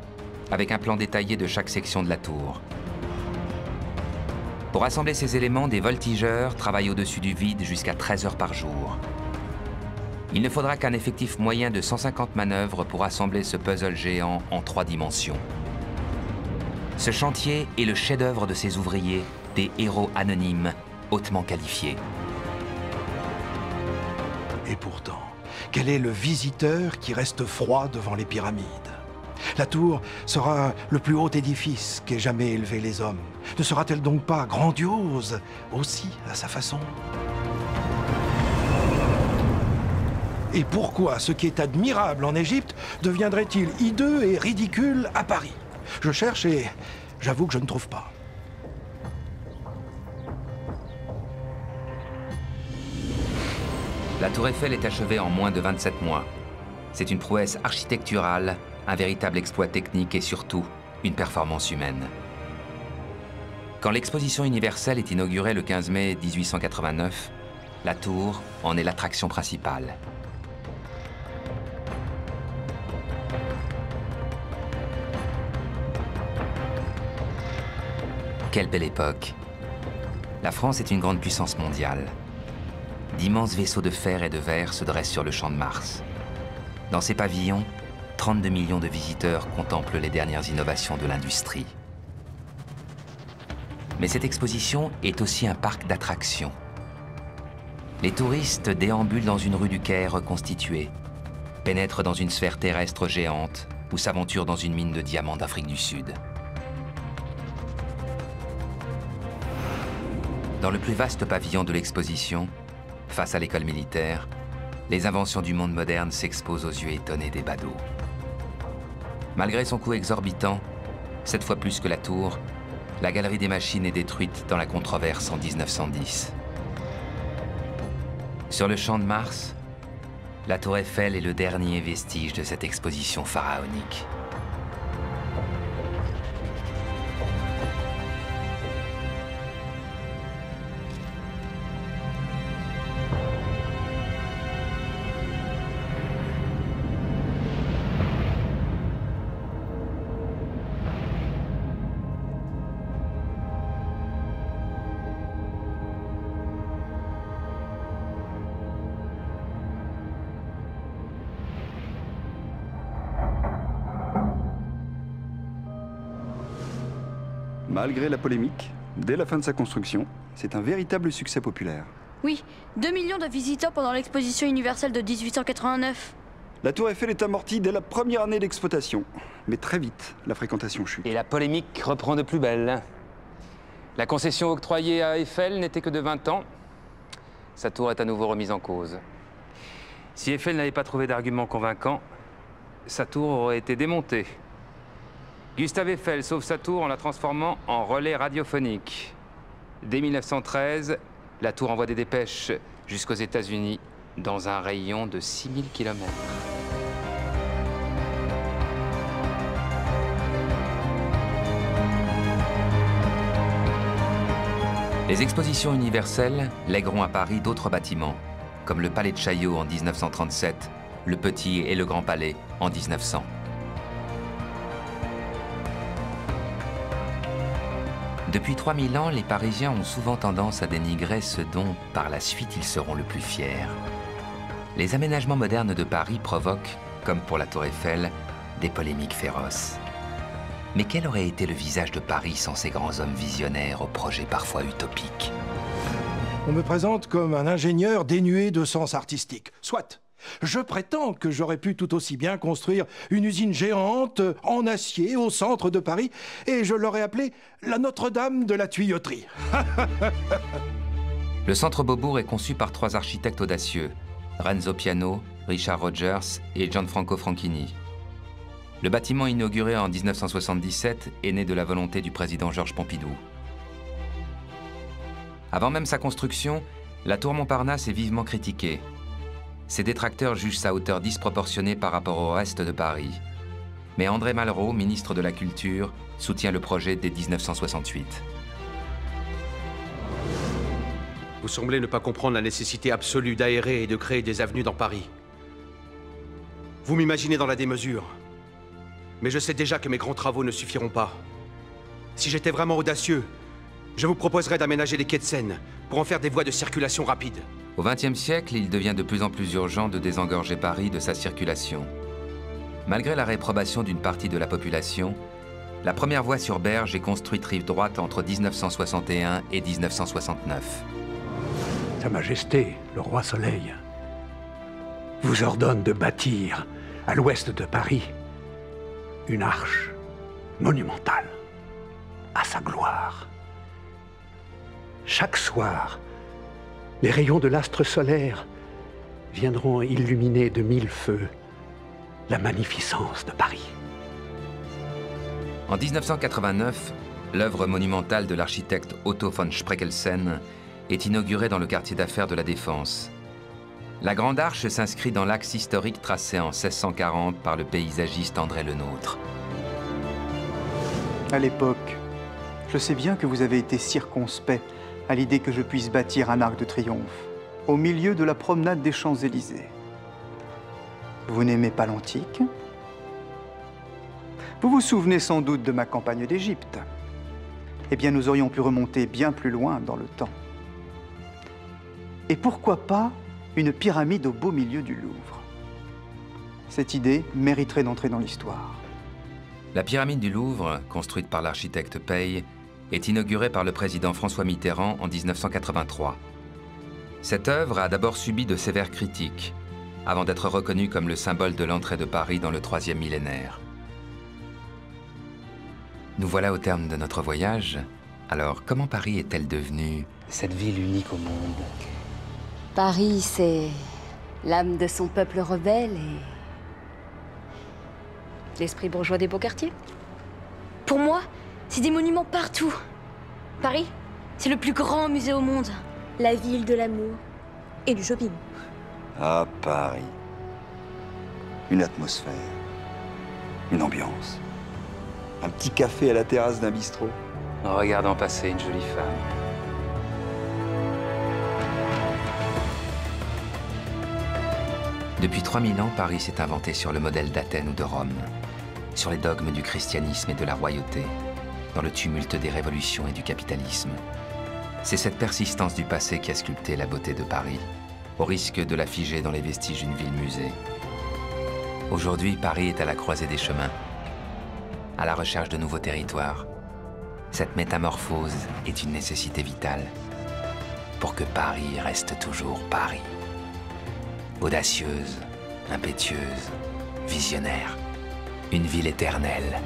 avec un plan détaillé de chaque section de la tour. Pour assembler ces éléments, des voltigeurs travaillent au-dessus du vide jusqu'à 13 heures par jour. Il ne faudra qu'un effectif moyen de 150 manœuvres pour assembler ce puzzle géant en 3 dimensions. Ce chantier est le chef-d'œuvre de ces ouvriers, des héros anonymes, hautement qualifiés. Et pourtant, quel est le visiteur qui reste froid devant les pyramides? La tour sera le plus haut édifice qu'aient jamais élevé les hommes. Ne sera-t-elle donc pas grandiose, aussi à sa façon? Et pourquoi ce qui est admirable en Égypte deviendrait-il hideux et ridicule à Paris? Je cherche et j'avoue que je ne trouve pas. La tour Eiffel est achevée en moins de 27 mois. C'est une prouesse architecturale, un véritable exploit technique et surtout une performance humaine. Quand l'exposition universelle est inaugurée le 15 mai 1889, la tour en est l'attraction principale. Quelle belle époque! La France est une grande puissance mondiale. D'immenses vaisseaux de fer et de verre se dressent sur le champ de Mars. Dans ces pavillons, 32 millions de visiteurs contemplent les dernières innovations de l'industrie. Mais cette exposition est aussi un parc d'attractions. Les touristes déambulent dans une rue du Caire reconstituée, pénètrent dans une sphère terrestre géante ou s'aventurent dans une mine de diamants d'Afrique du Sud. Dans le plus vaste pavillon de l'exposition, face à l'école militaire, les inventions du monde moderne s'exposent aux yeux étonnés des badauds. Malgré son coût exorbitant, 7 fois plus que la tour, la galerie des machines est détruite dans la controverse en 1910. Sur le champ de Mars, la tour Eiffel est le dernier vestige de cette exposition pharaonique. Malgré la polémique, dès la fin de sa construction, c'est un véritable succès populaire. Oui, 2 millions de visiteurs pendant l'exposition universelle de 1889. La tour Eiffel est amortie dès la première année d'exploitation. Mais très vite, la fréquentation chute. Et la polémique reprend de plus belle. La concession octroyée à Eiffel n'était que de 20 ans. Sa tour est à nouveau remise en cause. Si Eiffel n'avait pas trouvé d'argument convaincant, sa tour aurait été démontée. Gustave Eiffel sauve sa tour en la transformant en relais radiophonique. Dès 1913, la tour envoie des dépêches jusqu'aux États-Unis dans un rayon de 6000 km. Les expositions universelles lègueront à Paris d'autres bâtiments, comme le Palais de Chaillot en 1937, le Petit et le Grand Palais en 1900. Depuis 3000 ans, les Parisiens ont souvent tendance à dénigrer ce dont, par la suite, ils seront le plus fiers. Les aménagements modernes de Paris provoquent, comme pour la Tour Eiffel, des polémiques féroces. Mais quel aurait été le visage de Paris sans ces grands hommes visionnaires aux projets parfois utopiques? On me présente comme un ingénieur dénué de sens artistique. Soit. Je prétends que j'aurais pu tout aussi bien construire une usine géante en acier au centre de Paris et je l'aurais appelée la Notre-Dame de la tuyauterie. Le centre Beaubourg est conçu par 3 architectes audacieux, Renzo Piano, Richard Rogers et Gianfranco Franchini. Le bâtiment inauguré en 1977 est né de la volonté du président Georges Pompidou. Avant même sa construction, la tour Montparnasse est vivement critiquée. Ses détracteurs jugent sa hauteur disproportionnée par rapport au reste de Paris. Mais André Malraux, ministre de la Culture, soutient le projet dès 1968. Vous semblez ne pas comprendre la nécessité absolue d'aérer et de créer des avenues dans Paris. Vous m'imaginez dans la démesure. Mais je sais déjà que mes grands travaux ne suffiront pas. Si j'étais vraiment audacieux, je vous proposerais d'aménager les quais de Seine pour en faire des voies de circulation rapide. Au XXe siècle, il devient de plus en plus urgent de désengorger Paris de sa circulation. Malgré la réprobation d'une partie de la population, la première voie sur berge est construite rive droite entre 1961 et 1969. Sa Majesté, le Roi Soleil, vous ordonne de bâtir, à l'ouest de Paris, une arche monumentale à sa gloire. Chaque soir, les rayons de l'astre solaire viendront illuminer de 1000 feux la magnificence de Paris. En 1989, l'œuvre monumentale de l'architecte Otto von Spreckelsen est inaugurée dans le quartier d'affaires de la Défense. La Grande Arche s'inscrit dans l'axe historique tracé en 1640 par le paysagiste André Le Nôtre. À l'époque, je sais bien que vous avez été circonspect à l'idée que je puisse bâtir un arc de triomphe au milieu de la promenade des Champs-Élysées. Vous n'aimez pas l'antique? Vous vous souvenez sans doute de ma campagne d'Égypte. Eh bien, nous aurions pu remonter bien plus loin dans le temps. Et pourquoi pas une pyramide au beau milieu du Louvre? Cette idée mériterait d'entrer dans l'histoire. La pyramide du Louvre, construite par l'architecte Paye, est inaugurée par le président François Mitterrand en 1983. Cette œuvre a d'abord subi de sévères critiques, avant d'être reconnue comme le symbole de l'entrée de Paris dans le 3e millénaire. Nous voilà au terme de notre voyage. Alors, comment Paris est-elle devenue cette ville unique au monde? Paris, c'est l'âme de son peuple rebelle et l'esprit bourgeois des beaux quartiers. Pour moi, c'est des monuments partout. Paris, c'est le plus grand musée au monde. La ville de l'amour et du shopping. Ah, Paris. Une atmosphère. Une ambiance. Un petit café à la terrasse d'un bistrot. En regardant passer une jolie femme. Depuis 3000 ans, Paris s'est inventé sur le modèle d'Athènes ou de Rome, sur les dogmes du christianisme et de la royauté, dans le tumulte des révolutions et du capitalisme. C'est cette persistance du passé qui a sculpté la beauté de Paris, au risque de la figer dans les vestiges d'une ville-musée. Aujourd'hui, Paris est à la croisée des chemins, à la recherche de nouveaux territoires. Cette métamorphose est une nécessité vitale pour que Paris reste toujours Paris. Audacieuse, impétueuse, visionnaire. Une ville éternelle,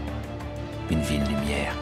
une ville lumière.